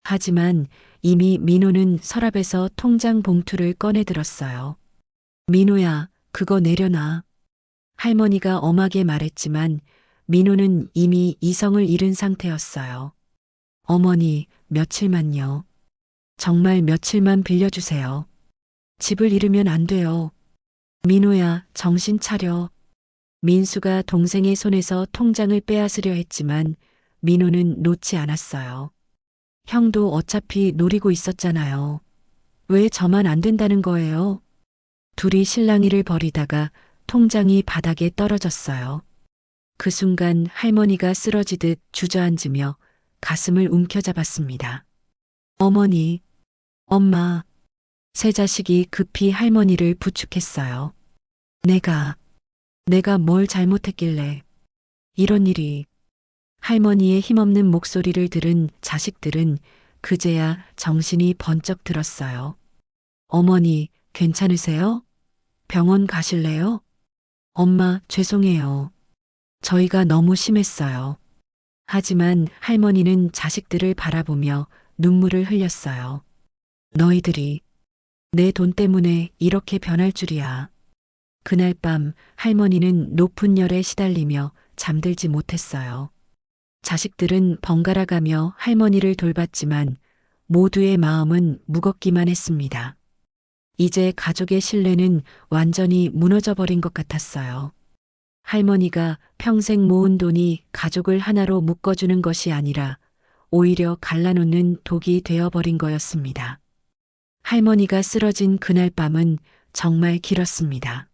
하지만 이미 민호는 서랍에서 통장 봉투를 꺼내 들었어요. 민호야, 그거 내려놔. 할머니가 엄하게 말했지만 민호는 이미 이성을 잃은 상태였어요. 어머니, 며칠만요. 정말 며칠만 빌려주세요. 집을 잃으면 안 돼요. 민호야, 정신 차려. 민수가 동생의 손에서 통장을 빼앗으려 했지만 민호는 놓지 않았어요. 형도 어차피 노리고 있었잖아요. 왜 저만 안 된다는 거예요? 둘이 실랑이를 벌이다가 통장이 바닥에 떨어졌어요. 그 순간 할머니가 쓰러지듯 주저앉으며 가슴을 움켜잡았습니다. 어머니, 엄마. 세 자식이 급히 할머니를 부축했어요. 내가 뭘 잘못했길래 이런 일이. 할머니의 힘없는 목소리를 들은 자식들은 그제야 정신이 번쩍 들었어요. 어머니, 괜찮으세요? 병원 가실래요? 엄마, 죄송해요. 저희가 너무 심했어요. 하지만 할머니는 자식들을 바라보며 눈물을 흘렸어요. 너희들이 내 돈 때문에 이렇게 변할 줄이야. 그날 밤 할머니는 높은 열에 시달리며 잠들지 못했어요. 자식들은 번갈아 가며 할머니를 돌봤지만 모두의 마음은 무겁기만 했습니다. 이제 가족의 신뢰는 완전히 무너져 버린 것 같았어요. 할머니가 평생 모은 돈이 가족을 하나로 묶어주는 것이 아니라 오히려 갈라놓는 독이 되어버린 거였습니다. 할머니가 쓰러진 그날 밤은 정말 길었습니다.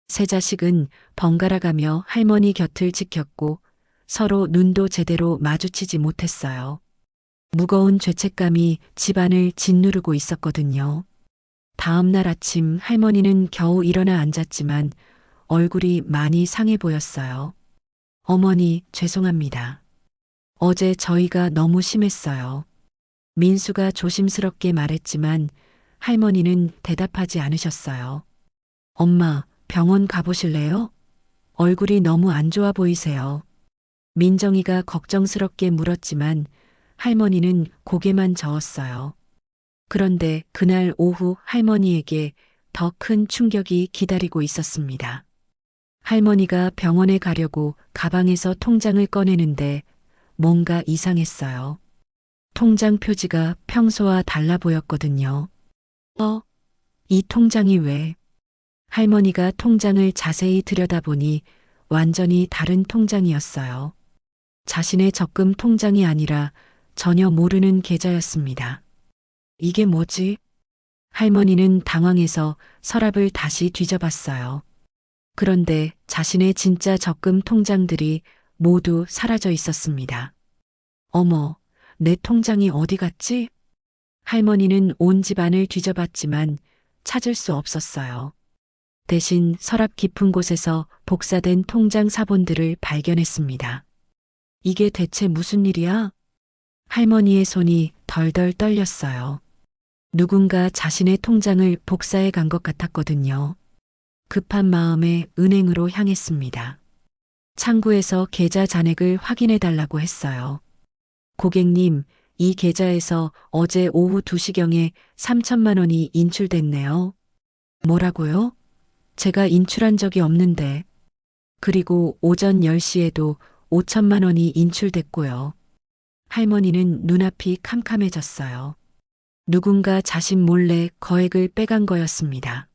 세 자식은 번갈아가며 할머니 곁을 지켰고 서로 눈도 제대로 마주치지 못했어요. 무거운 죄책감이 집안을 짓누르고 있었거든요. 다음 날 아침 할머니는 겨우 일어나 앉았지만 얼굴이 많이 상해 보였어요. 어머니, 죄송합니다. 어제 저희가 너무 심했어요. 민수가 조심스럽게 말했지만 할머니는 대답하지 않으셨어요. 엄마, 병원 가보실래요? 얼굴이 너무 안 좋아 보이세요. 민정이가 걱정스럽게 물었지만 할머니는 고개만 저었어요. 그런데 그날 오후 할머니에게 더 큰 충격이 기다리고 있었습니다. 할머니가 병원에 가려고 가방에서 통장을 꺼내는데 뭔가 이상했어요. 통장 표지가 평소와 달라 보였거든요. 이 통장이 왜? 할머니가 통장을 자세히 들여다보니 완전히 다른 통장이었어요. 자신의 적금 통장이 아니라 전혀 모르는 계좌였습니다. 이게 뭐지? 할머니는 당황해서 서랍을 다시 뒤져봤어요. 그런데 자신의 진짜 적금 통장들이 모두 사라져 있었습니다. 어머, 내 통장이 어디 갔지? 할머니는 온 집안을 뒤져봤지만 찾을 수 없었어요. 대신 서랍 깊은 곳에서 복사된 통장 사본들을 발견했습니다. 이게 대체 무슨 일이야? 할머니의 손이 덜덜 떨렸어요. 누군가 자신의 통장을 복사해 간 것 같았거든요. 급한 마음에 은행으로 향했습니다. 창구에서 계좌 잔액을 확인해 달라고 했어요. 고객님, 이 계좌에서 어제 오후 2시경에 3천만 원이 인출됐네요. 뭐라고요? 제가 인출한 적이 없는데. 그리고 오전 10시에도 5천만 원이 인출됐고요. 할머니는 눈앞이 캄캄해졌어요. 누군가 자신 몰래 거액을 빼간 거였습니다.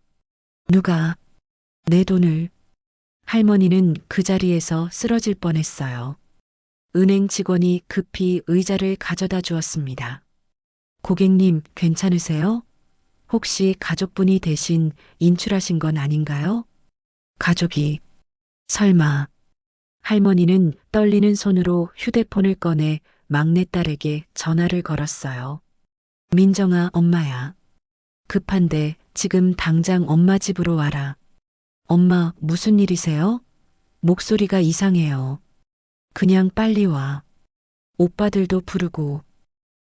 누가 내 돈을? 할머니는 그 자리에서 쓰러질 뻔했어요. 은행 직원이 급히 의자를 가져다 주었습니다. 고객님, 괜찮으세요? 혹시 가족분이 대신 인출하신 건 아닌가요? 가족이? 설마. 할머니는 떨리는 손으로 휴대폰을 꺼내 막내딸에게 전화를 걸었어요. 민정아, 엄마야. 급한데 지금 당장 엄마 집으로 와라. 엄마, 무슨 일이세요? 목소리가 이상해요. 그냥 빨리 와. 오빠들도 부르고.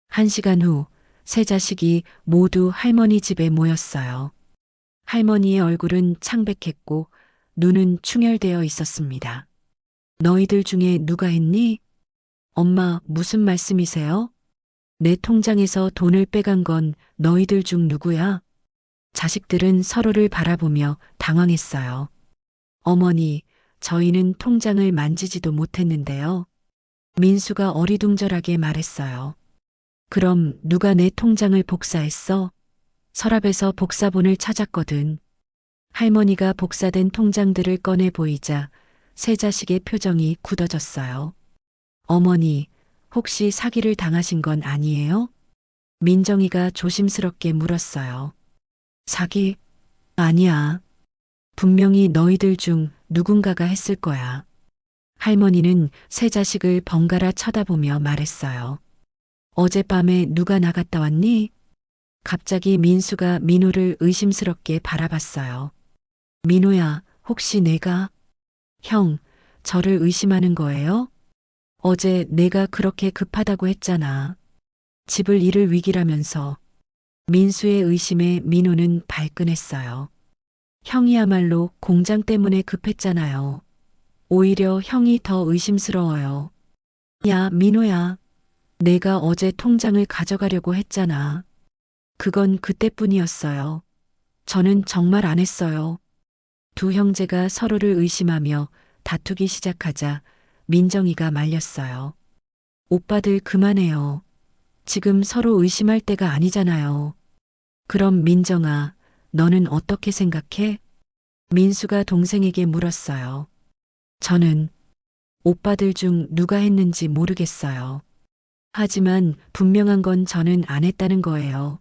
1시간 후, 세 자식이 모두 할머니 집에 모였어요. 할머니의 얼굴은 창백했고 눈은 충혈되어 있었습니다. 너희들 중에 누가 했니? 엄마, 무슨 말씀이세요? 내 통장에서 돈을 빼간 건 너희들 중 누구야? 자식들은 서로를 바라보며 당황했어요. 어머니, 저희는 통장을 만지지도 못했는데요. 민수가 어리둥절하게 말했어요. 그럼 누가 내 통장을 복사했어? 서랍에서 복사본을 찾았거든. 할머니가 복사된 통장들을 꺼내 보이자 세 자식의 표정이 굳어졌어요. 어머니, 혹시 사기를 당하신 건 아니에요? 민정이가 조심스럽게 물었어요. 사기? 아니야. 분명히 너희들 중 누군가가 했을 거야. 할머니는 세 자식을 번갈아 쳐다보며 말했어요. 어젯밤에 누가 나갔다 왔니? 갑자기 민수가 민호를 의심스럽게 바라봤어요. 민호야, 혹시 내가? 형, 저를 의심하는 거예요? 어제 내가 그렇게 급하다고 했잖아. 집을 잃을 위기라면서. 민수의 의심에 민호는 발끈했어요. 형이야말로 공장 때문에 급했잖아요. 오히려 형이 더 의심스러워요. 야, 민호야. 내가 어제 통장을 가져가려고 했잖아. 그건 그때뿐이었어요. 저는 정말 안 했어요. 두 형제가 서로를 의심하며 다투기 시작하자 민정이가 말렸어요. 오빠들 그만해요. 지금 서로 의심할 때가 아니잖아요. 그럼 민정아, 너는 어떻게 생각해? 민수가 동생에게 물었어요. 저는 오빠들 중 누가 했는지 모르겠어요. 하지만 분명한 건 저는 안 했다는 거예요.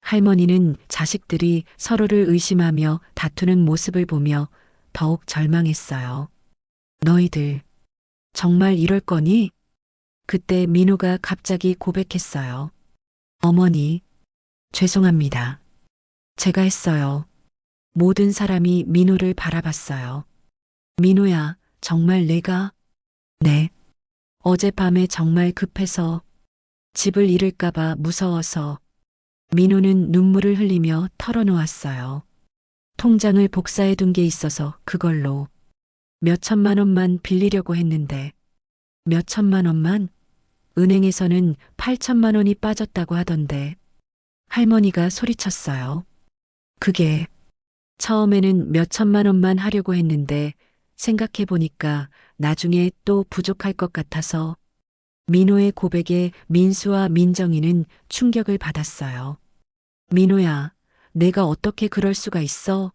할머니는 자식들이 서로를 의심하며 다투는 모습을 보며 더욱 절망했어요. 너희들 정말 이럴 거니? 그때 민호가 갑자기 고백했어요. 어머니, 죄송합니다. 제가 했어요. 모든 사람이 민호를 바라봤어요. 민호야, 정말 내가? 네. 어젯밤에 정말 급해서 집을 잃을까봐 무서워서 민호는 눈물을 흘리며 털어놓았어요. 통장을 복사해 둔 게 있어서 그걸로 몇 천만 원만 빌리려고 했는데 몇 천만 원만? 은행에서는 8천만 원이 빠졌다고 하던데 할머니가 소리쳤어요. 그게 처음에는 몇 천만 원만 하려고 했는데 생각해 보니까 나중에 또 부족할 것 같아서 민호의 고백에 민수와 민정이는 충격을 받았어요. 민호야, 내가 어떻게 그럴 수가 있어?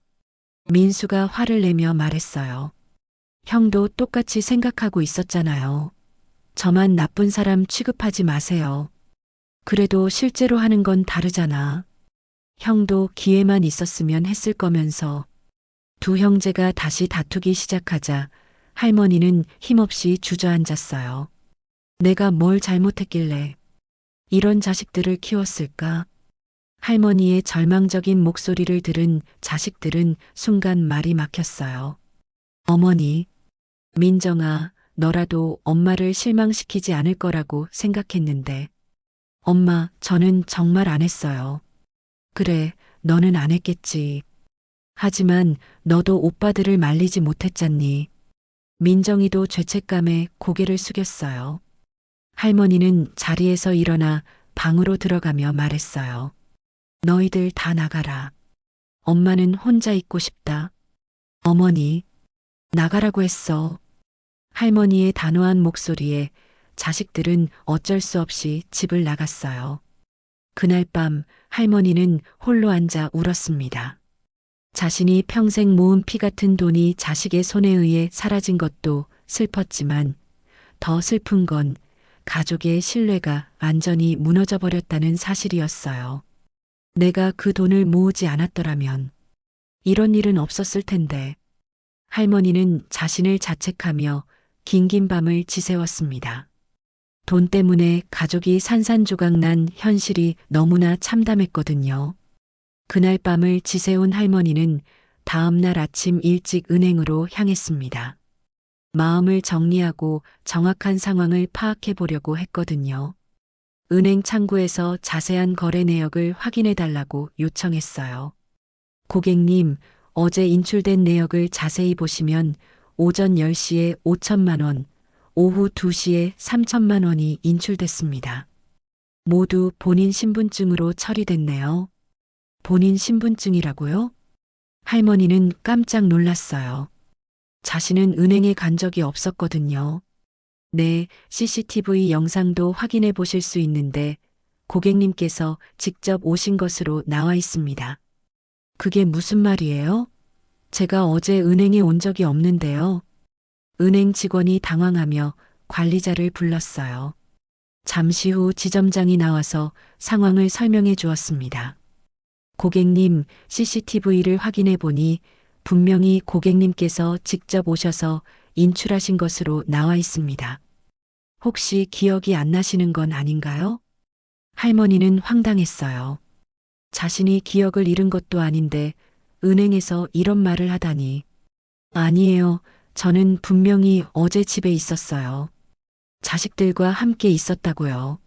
민수가 화를 내며 말했어요. 형도 똑같이 생각하고 있었잖아요. 저만 나쁜 사람 취급하지 마세요. 그래도 실제로 하는 건 다르잖아. 형도 기회만 있었으면 했을 거면서. 두 형제가 다시 다투기 시작하자 할머니는 힘없이 주저앉았어요. 내가 뭘 잘못했길래 이런 자식들을 키웠을까? 할머니의 절망적인 목소리를 들은 자식들은 순간 말이 막혔어요. 어머니, 민정아, 너라도 엄마를 실망시키지 않을 거라고 생각했는데. 엄마, 저는 정말 안 했어요. 그래, 너는 안 했겠지. 하지만 너도 오빠들을 말리지 못했잖니. 민정이도 죄책감에 고개를 숙였어요. 할머니는 자리에서 일어나 방으로 들어가며 말했어요. 너희들 다 나가라. 엄마는 혼자 있고 싶다. 어머니, 나가라고 했어. 할머니의 단호한 목소리에 자식들은 어쩔 수 없이 집을 나갔어요. 그날 밤 할머니는 홀로 앉아 울었습니다. 자신이 평생 모은 피 같은 돈이 자식의 손에 의해 사라진 것도 슬펐지만 더 슬픈 건 가족의 신뢰가 완전히 무너져 버렸다는 사실이었어요. 내가 그 돈을 모으지 않았더라면 이런 일은 없었을 텐데. 할머니는 자신을 자책하며 긴긴 밤을 지새웠습니다. 돈 때문에 가족이 산산조각난 현실이 너무나 참담했거든요. 그날 밤을 지새운 할머니는 다음 날 아침 일찍 은행으로 향했습니다. 마음을 정리하고 정확한 상황을 파악해 보려고 했거든요. 은행 창구에서 자세한 거래 내역을 확인해 달라고 요청했어요. 고객님, 어제 인출된 내역을 자세히 보시면 오전 10시에 5천만 원, 오후 2시에 3천만 원이 인출됐습니다. 모두 본인 신분증으로 처리됐네요. 본인 신분증이라고요? 할머니는 깜짝 놀랐어요. 자신은 은행에 간 적이 없었거든요. 네, CCTV 영상도 확인해 보실 수 있는데 고객님께서 직접 오신 것으로 나와 있습니다. 그게 무슨 말이에요? 제가 어제 은행에 온 적이 없는데요. 은행 직원이 당황하며 관리자를 불렀어요. 잠시 후 지점장이 나와서 상황을 설명해 주었습니다. 고객님, CCTV를 확인해 보니 분명히 고객님께서 직접 오셔서 인출하신 것으로 나와 있습니다. 혹시 기억이 안 나시는 건 아닌가요? 할머니는 황당했어요. 자신이 기억을 잃은 것도 아닌데 은행에서 이런 말을 하다니. 아니에요. 저는 분명히 어제 집에 있었어요. 자식들과 함께 있었다고요.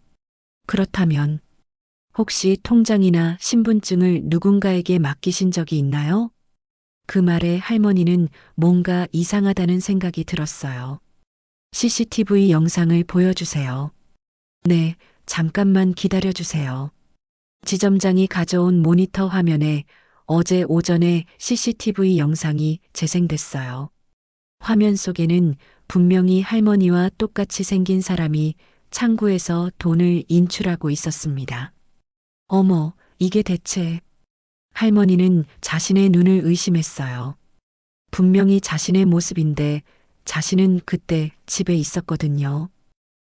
그렇다면 혹시 통장이나 신분증을 누군가에게 맡기신 적이 있나요? 그 말에 할머니는 뭔가 이상하다는 생각이 들었어요. CCTV 영상을 보여주세요. 네, 잠깐만 기다려주세요. 지점장이 가져온 모니터 화면에 어제 오전에 CCTV 영상이 재생됐어요. 화면 속에는 분명히 할머니와 똑같이 생긴 사람이 창구에서 돈을 인출하고 있었습니다. 어머, 이게 대체. 할머니는 자신의 눈을 의심했어요. 분명히 자신의 모습인데 자신은 그때 집에 있었거든요.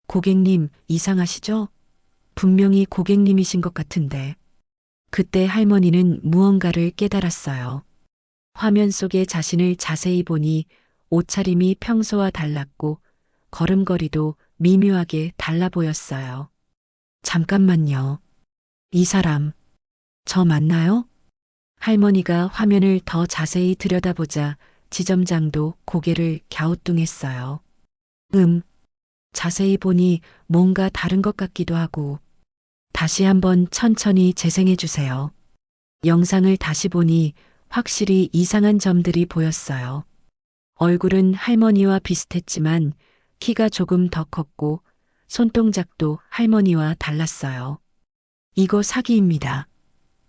고객님, 이상하시죠? 분명히 고객님이신 것 같은데. 그때 할머니는 무언가를 깨달았어요. 화면 속의 자신을 자세히 보니 옷차림이 평소와 달랐고 걸음걸이도 미묘하게 달라 보였어요. 잠깐만요. 이 사람, 저 맞나요? 할머니가 화면을 더 자세히 들여다보자 지점장도 고개를 갸우뚱했어요. 자세히 보니 뭔가 다른 것 같기도 하고. 다시 한번 천천히 재생해 주세요. 영상을 다시 보니 확실히 이상한 점들이 보였어요. 얼굴은 할머니와 비슷했지만 키가 조금 더 컸고 손동작도 할머니와 달랐어요. 이거 사기입니다.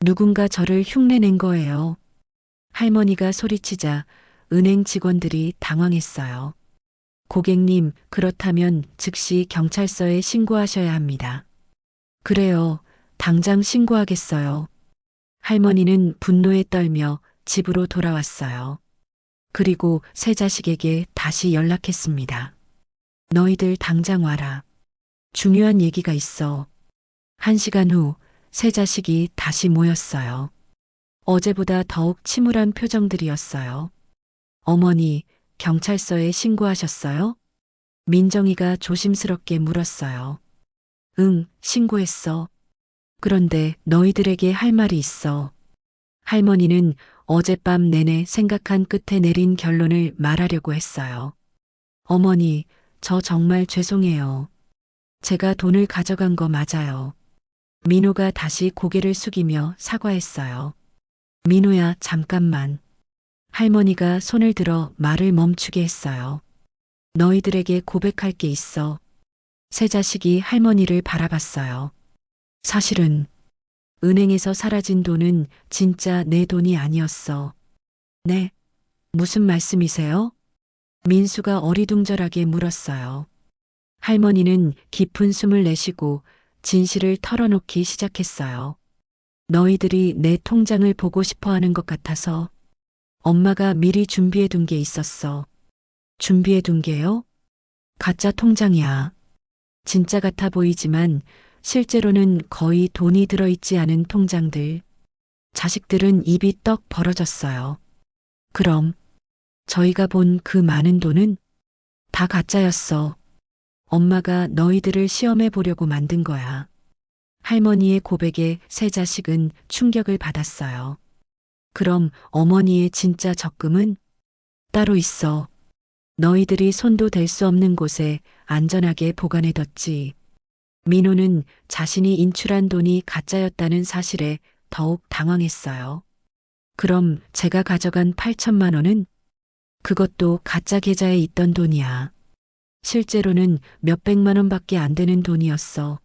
누군가 저를 흉내낸 거예요. 할머니가 소리치자 은행 직원들이 당황했어요. 고객님, 그렇다면 즉시 경찰서에 신고하셔야 합니다. 그래요. 당장 신고하겠어요. 할머니는 분노에 떨며 집으로 돌아왔어요. 그리고 세 자식에게 다시 연락했습니다. 너희들 당장 와라. 중요한 얘기가 있어. 1시간 후 세 자식이 다시 모였어요. 어제보다 더욱 침울한 표정들이었어요. 어머니, 경찰서에 신고하셨어요? 민정이가 조심스럽게 물었어요. 응, 신고했어. 그런데 너희들에게 할 말이 있어. 할머니는 어젯밤 내내 생각한 끝에 내린 결론을 말하려고 했어요. 어머니, 저 정말 죄송해요. 제가 돈을 가져간 거 맞아요. 민호가 다시 고개를 숙이며 사과했어요. 민호야, 잠깐만. 할머니가 손을 들어 말을 멈추게 했어요. 너희들에게 고백할 게 있어. 세 자식이 할머니를 바라봤어요. 사실은 은행에서 사라진 돈은 진짜 내 돈이 아니었어. 네? 무슨 말씀이세요? 민수가 어리둥절하게 물었어요. 할머니는 깊은 숨을 내쉬고 진실을 털어놓기 시작했어요. 너희들이 내 통장을 보고 싶어 하는 것 같아서 엄마가 미리 준비해 둔 게 있었어. 준비해 둔 게요? 가짜 통장이야. 진짜 같아 보이지만 실제로는 거의 돈이 들어있지 않은 통장들. 자식들은 입이 떡 벌어졌어요. 그럼 저희가 본 그 많은 돈은 다 가짜였어. 엄마가 너희들을 시험해 보려고 만든 거야. 할머니의 고백에 세 자식은 충격을 받았어요. 그럼 어머니의 진짜 적금은 따로 있어. 너희들이 손도 댈 수 없는 곳에 안전하게 보관해뒀지. 민호는 자신이 인출한 돈이 가짜였다는 사실에 더욱 당황했어요. 그럼 제가 가져간 8천만 원은? 그것도 가짜 계좌에 있던 돈이야. 실제로는 몇백만 원밖에 안 되는 돈이었어.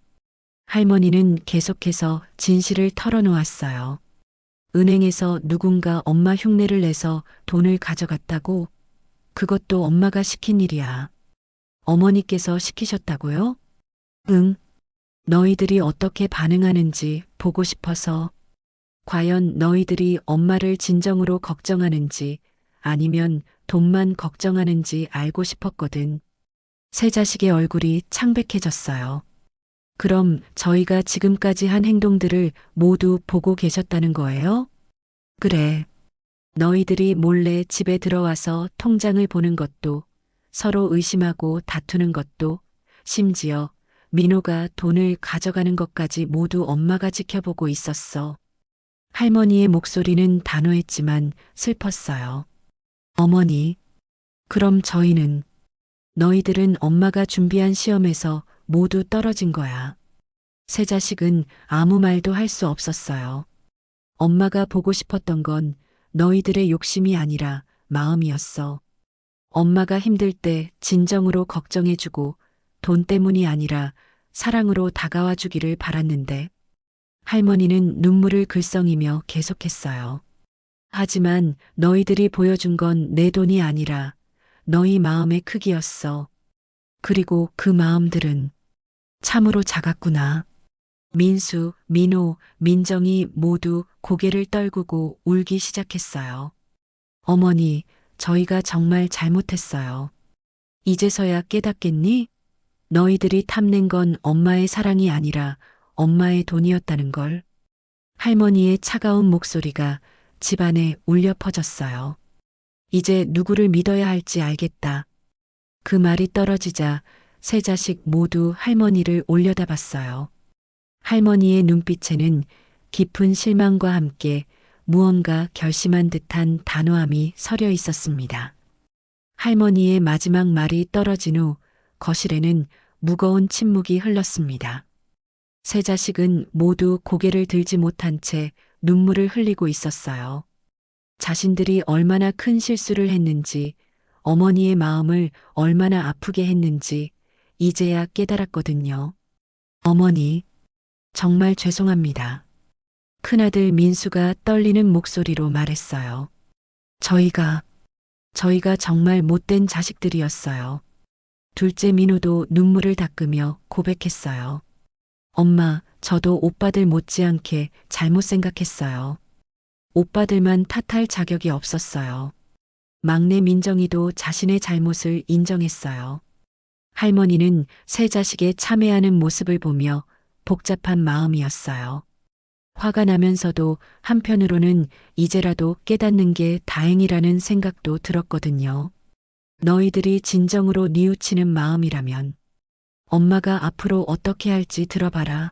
할머니는 계속해서 진실을 털어놓았어요. 은행에서 누군가 엄마 흉내를 내서 돈을 가져갔다고? 그것도 엄마가 시킨 일이야. 어머니께서 시키셨다고요? 응. 너희들이 어떻게 반응하는지 보고 싶어서. 과연 너희들이 엄마를 진정으로 걱정하는지 아니면 돈만 걱정하는지 알고 싶었거든. 세 자식의 얼굴이 창백해졌어요. 그럼 저희가 지금까지 한 행동들을 모두 보고 계셨다는 거예요? 그래. 너희들이 몰래 집에 들어와서 통장을 보는 것도, 서로 의심하고 다투는 것도, 심지어 민호가 돈을 가져가는 것까지 모두 엄마가 지켜보고 있었어. 할머니의 목소리는 단호했지만 슬펐어요. 어머니, 그럼 저희는, 너희들은 엄마가 준비한 시험에서 모두 떨어진 거야. 세 자식은 아무 말도 할 수 없었어요. 엄마가 보고 싶었던 건 너희들의 욕심이 아니라 마음이었어. 엄마가 힘들 때 진정으로 걱정해주고 돈 때문이 아니라 사랑으로 다가와 주기를 바랐는데 할머니는 눈물을 글썽이며 계속했어요. 하지만 너희들이 보여준 건 내 돈이 아니라 너희 마음의 크기였어. 그리고 그 마음들은 참으로 작았구나. 민수, 민호, 민정이 모두 고개를 떨구고 울기 시작했어요. 어머니, 저희가 정말 잘못했어요. 이제서야 깨닫겠니? 너희들이 탐낸 건 엄마의 사랑이 아니라 엄마의 돈이었다는 걸. 할머니의 차가운 목소리가 집안에 울려 퍼졌어요. 이제 누구를 믿어야 할지 알겠다. 그 말이 떨어지자 세 자식 모두 할머니를 올려다봤어요. 할머니의 눈빛에는 깊은 실망과 함께 무언가 결심한 듯한 단호함이 서려 있었습니다. 할머니의 마지막 말이 떨어진 후 거실에는 무거운 침묵이 흘렀습니다. 세 자식은 모두 고개를 들지 못한 채 눈물을 흘리고 있었어요. 자신들이 얼마나 큰 실수를 했는지, 어머니의 마음을 얼마나 아프게 했는지 이제야 깨달았거든요. 어머니, 정말 죄송합니다. 큰아들 민수가 떨리는 목소리로 말했어요. 저희가 정말 못된 자식들이었어요. 둘째 민호도 눈물을 닦으며 고백했어요. 엄마, 저도 오빠들 못지않게 잘못 생각했어요. 오빠들만 탓할 자격이 없었어요. 막내 민정이도 자신의 잘못을 인정했어요. 할머니는 세 자식의 참회하는 모습을 보며 복잡한 마음이었어요. 화가 나면서도 한편으로는 이제라도 깨닫는 게 다행이라는 생각도 들었거든요. 너희들이 진정으로 뉘우치는 마음이라면 엄마가 앞으로 어떻게 할지 들어봐라.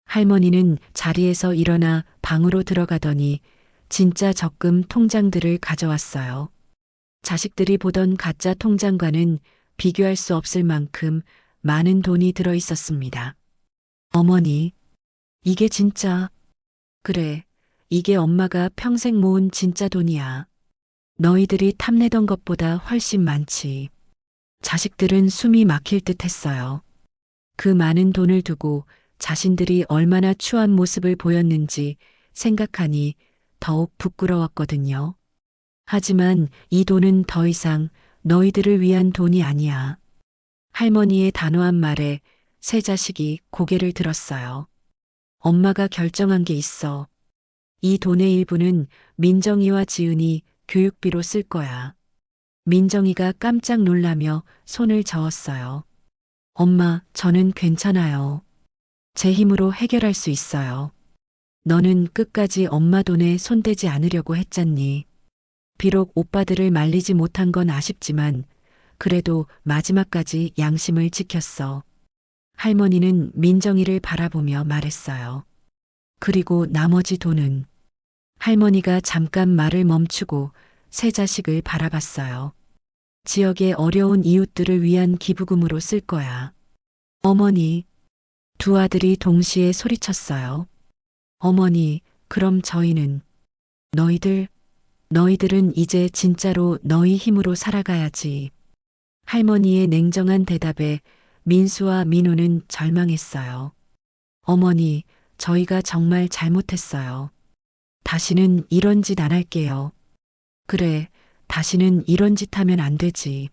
할머니는 자리에서 일어나 방으로 들어가더니 진짜 적금 통장들을 가져왔어요. 자식들이 보던 가짜 통장과는 비교할 수 없을 만큼 많은 돈이 들어 있었습니다. 어머니, 이게 진짜, 그래, 이게 엄마가 평생 모은 진짜 돈이야. 너희들이 탐내던 것보다 훨씬 많지. 자식들은 숨이 막힐 듯 했어요. 그 많은 돈을 두고 자신들이 얼마나 추한 모습을 보였는지 생각하니 더욱 부끄러웠거든요. 하지만 이 돈은 더 이상 너희들을 위한 돈이 아니야. 할머니의 단호한 말에 세 자식이 고개를 들었어요. 엄마가 결정한 게 있어. 이 돈의 일부는 민정이와 지은이 교육비로 쓸 거야. 민정이가 깜짝 놀라며 손을 저었어요. 엄마, 저는 괜찮아요. 제 힘으로 해결할 수 있어요. 너는 끝까지 엄마 돈에 손대지 않으려고 했잖니. 비록 오빠들을 말리지 못한 건 아쉽지만 그래도 마지막까지 양심을 지켰어. 할머니는 민정이를 바라보며 말했어요. 그리고 나머지 돈은 할머니가 잠깐 말을 멈추고 세 자식을 바라봤어요. 지역의 어려운 이웃들을 위한 기부금으로 쓸 거야. 어머니, 두 아들이 동시에 소리쳤어요. 어머니, 그럼 저희는 너희들은 이제 진짜로 너희 힘으로 살아가야지. 할머니의 냉정한 대답에 민수와 민호는 절망했어요. 어머니, 저희가 정말 잘못했어요. 다시는 이런 짓 안 할게요. 그래, 다시는 이런 짓 하면 안 되지.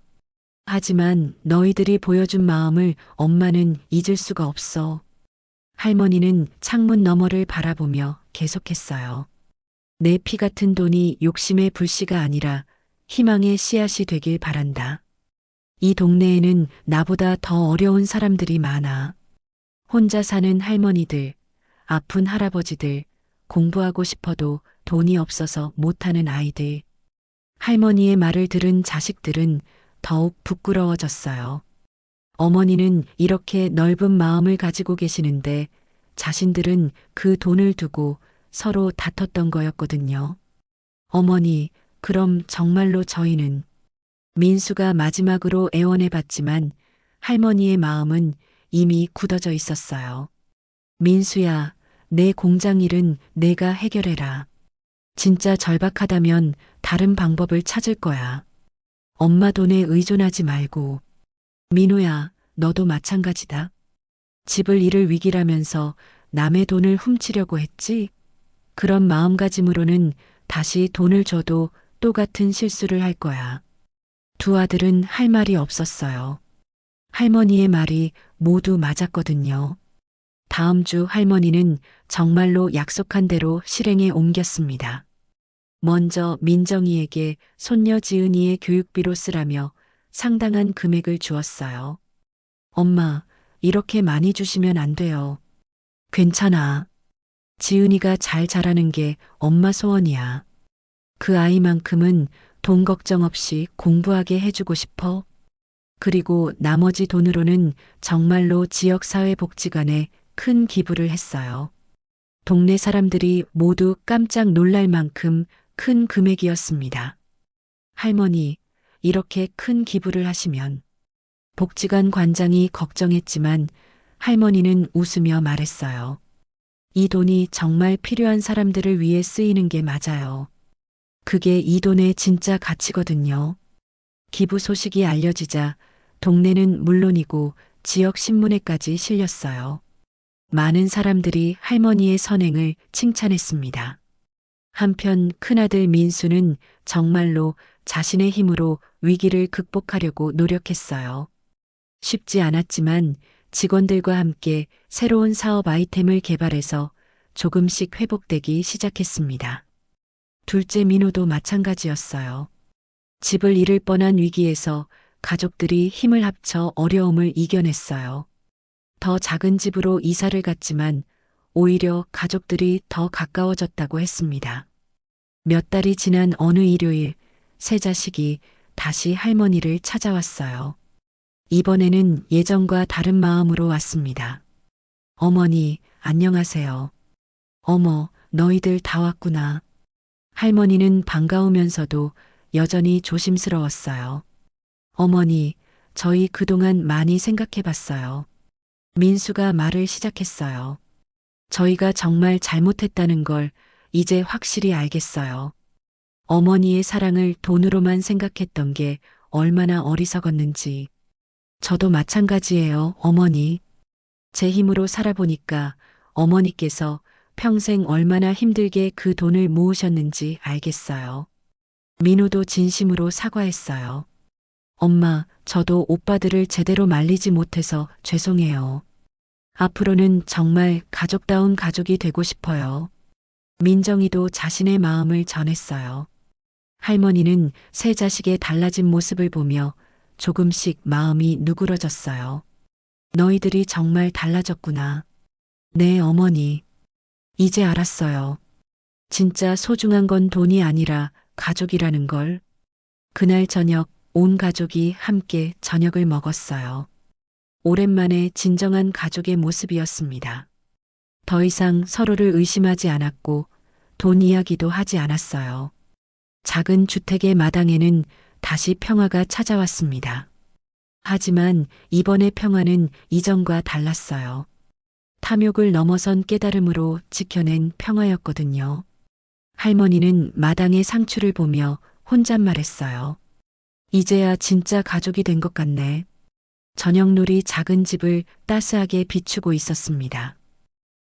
하지만 너희들이 보여준 마음을 엄마는 잊을 수가 없어. 할머니는 창문 너머를 바라보며 계속했어요. 내 피 같은 돈이 욕심의 불씨가 아니라 희망의 씨앗이 되길 바란다. 이 동네에는 나보다 더 어려운 사람들이 많아. 혼자 사는 할머니들, 아픈 할아버지들, 공부하고 싶어도 돈이 없어서 못하는 아이들. 할머니의 말을 들은 자식들은 더욱 부끄러워졌어요. 어머니는 이렇게 넓은 마음을 가지고 계시는데 자신들은 그 돈을 두고 서로 다퉜던 거였거든요. 어머니, 그럼 정말로 저희는 민수가 마지막으로 애원해봤지만 할머니의 마음은 이미 굳어져 있었어요. 민수야, 내 공장 일은 내가 해결해라. 진짜 절박하다면 다른 방법을 찾을 거야. 엄마 돈에 의존하지 말고. 민호야, 너도 마찬가지다. 집을 잃을 위기라면서 남의 돈을 훔치려고 했지? 그런 마음가짐으로는 다시 돈을 줘도 똑같은 실수를 할 거야. 두 아들은 할 말이 없었어요. 할머니의 말이 모두 맞았거든요. 다음 주 할머니는 정말로 약속한 대로 실행에 옮겼습니다. 먼저 민정이에게 손녀 지은이의 교육비로 쓰라며 상당한 금액을 주었어요. 엄마, 이렇게 많이 주시면 안 돼요. 괜찮아. 지은이가 잘 자라는 게 엄마 소원이야. 그 아이만큼은 돈 걱정 없이 공부하게 해주고 싶어. 그리고 나머지 돈으로는 정말로 지역사회복지관에 큰 기부를 했어요. 동네 사람들이 모두 깜짝 놀랄 만큼 큰 금액이었습니다. 할머니, 이렇게 큰 기부를 하시면 복지관 관장이 걱정했지만 할머니는 웃으며 말했어요. 이 돈이 정말 필요한 사람들을 위해 쓰이는 게 맞아요. 그게 이 돈의 진짜 가치거든요. 기부 소식이 알려지자 동네는 물론이고 지역 신문에까지 실렸어요. 많은 사람들이 할머니의 선행을 칭찬했습니다. 한편 큰아들 민수는 정말로 자신의 힘으로 위기를 극복하려고 노력했어요. 쉽지 않았지만 직원들과 함께 새로운 사업 아이템을 개발해서 조금씩 회복되기 시작했습니다. 둘째 민호도 마찬가지였어요. 집을 잃을 뻔한 위기에서 가족들이 힘을 합쳐 어려움을 이겨냈어요. 더 작은 집으로 이사를 갔지만 오히려 가족들이 더 가까워졌다고 했습니다. 몇 달이 지난 어느 일요일, 새 자식이 다시 할머니를 찾아왔어요. 이번에는 예전과 다른 마음으로 왔습니다. 어머니, 안녕하세요. 어머, 너희들 다 왔구나. 할머니는 반가우면서도 여전히 조심스러웠어요. 어머니, 저희 그동안 많이 생각해 봤어요. 민수가 말을 시작했어요. 저희가 정말 잘못했다는 걸 이제 확실히 알겠어요. 어머니의 사랑을 돈으로만 생각했던 게 얼마나 어리석었는지. 저도 마찬가지예요, 어머니. 제 힘으로 살아보니까 어머니께서 평생 얼마나 힘들게 그 돈을 모으셨는지 알겠어요. 민호도 진심으로 사과했어요. 엄마, 저도 오빠들을 제대로 말리지 못해서 죄송해요. 앞으로는 정말 가족다운 가족이 되고 싶어요. 민정이도 자신의 마음을 전했어요. 할머니는 새 자식의 달라진 모습을 보며 조금씩 마음이 누그러졌어요. 너희들이 정말 달라졌구나. 네, 어머니. 이제 알았어요. 진짜 소중한 건 돈이 아니라 가족이라는 걸. 그날 저녁 온 가족이 함께 저녁을 먹었어요. 오랜만에 진정한 가족의 모습이었습니다. 더 이상 서로를 의심하지 않았고 돈 이야기도 하지 않았어요. 작은 주택의 마당에는 다시 평화가 찾아왔습니다. 하지만 이번의 평화는 이전과 달랐어요. 탐욕을 넘어선 깨달음으로 지켜낸 평화였거든요. 할머니는 마당의 상추를 보며 혼잣말했어요. 이제야 진짜 가족이 된 것 같네. 저녁놀이 작은 집을 따스하게 비추고 있었습니다.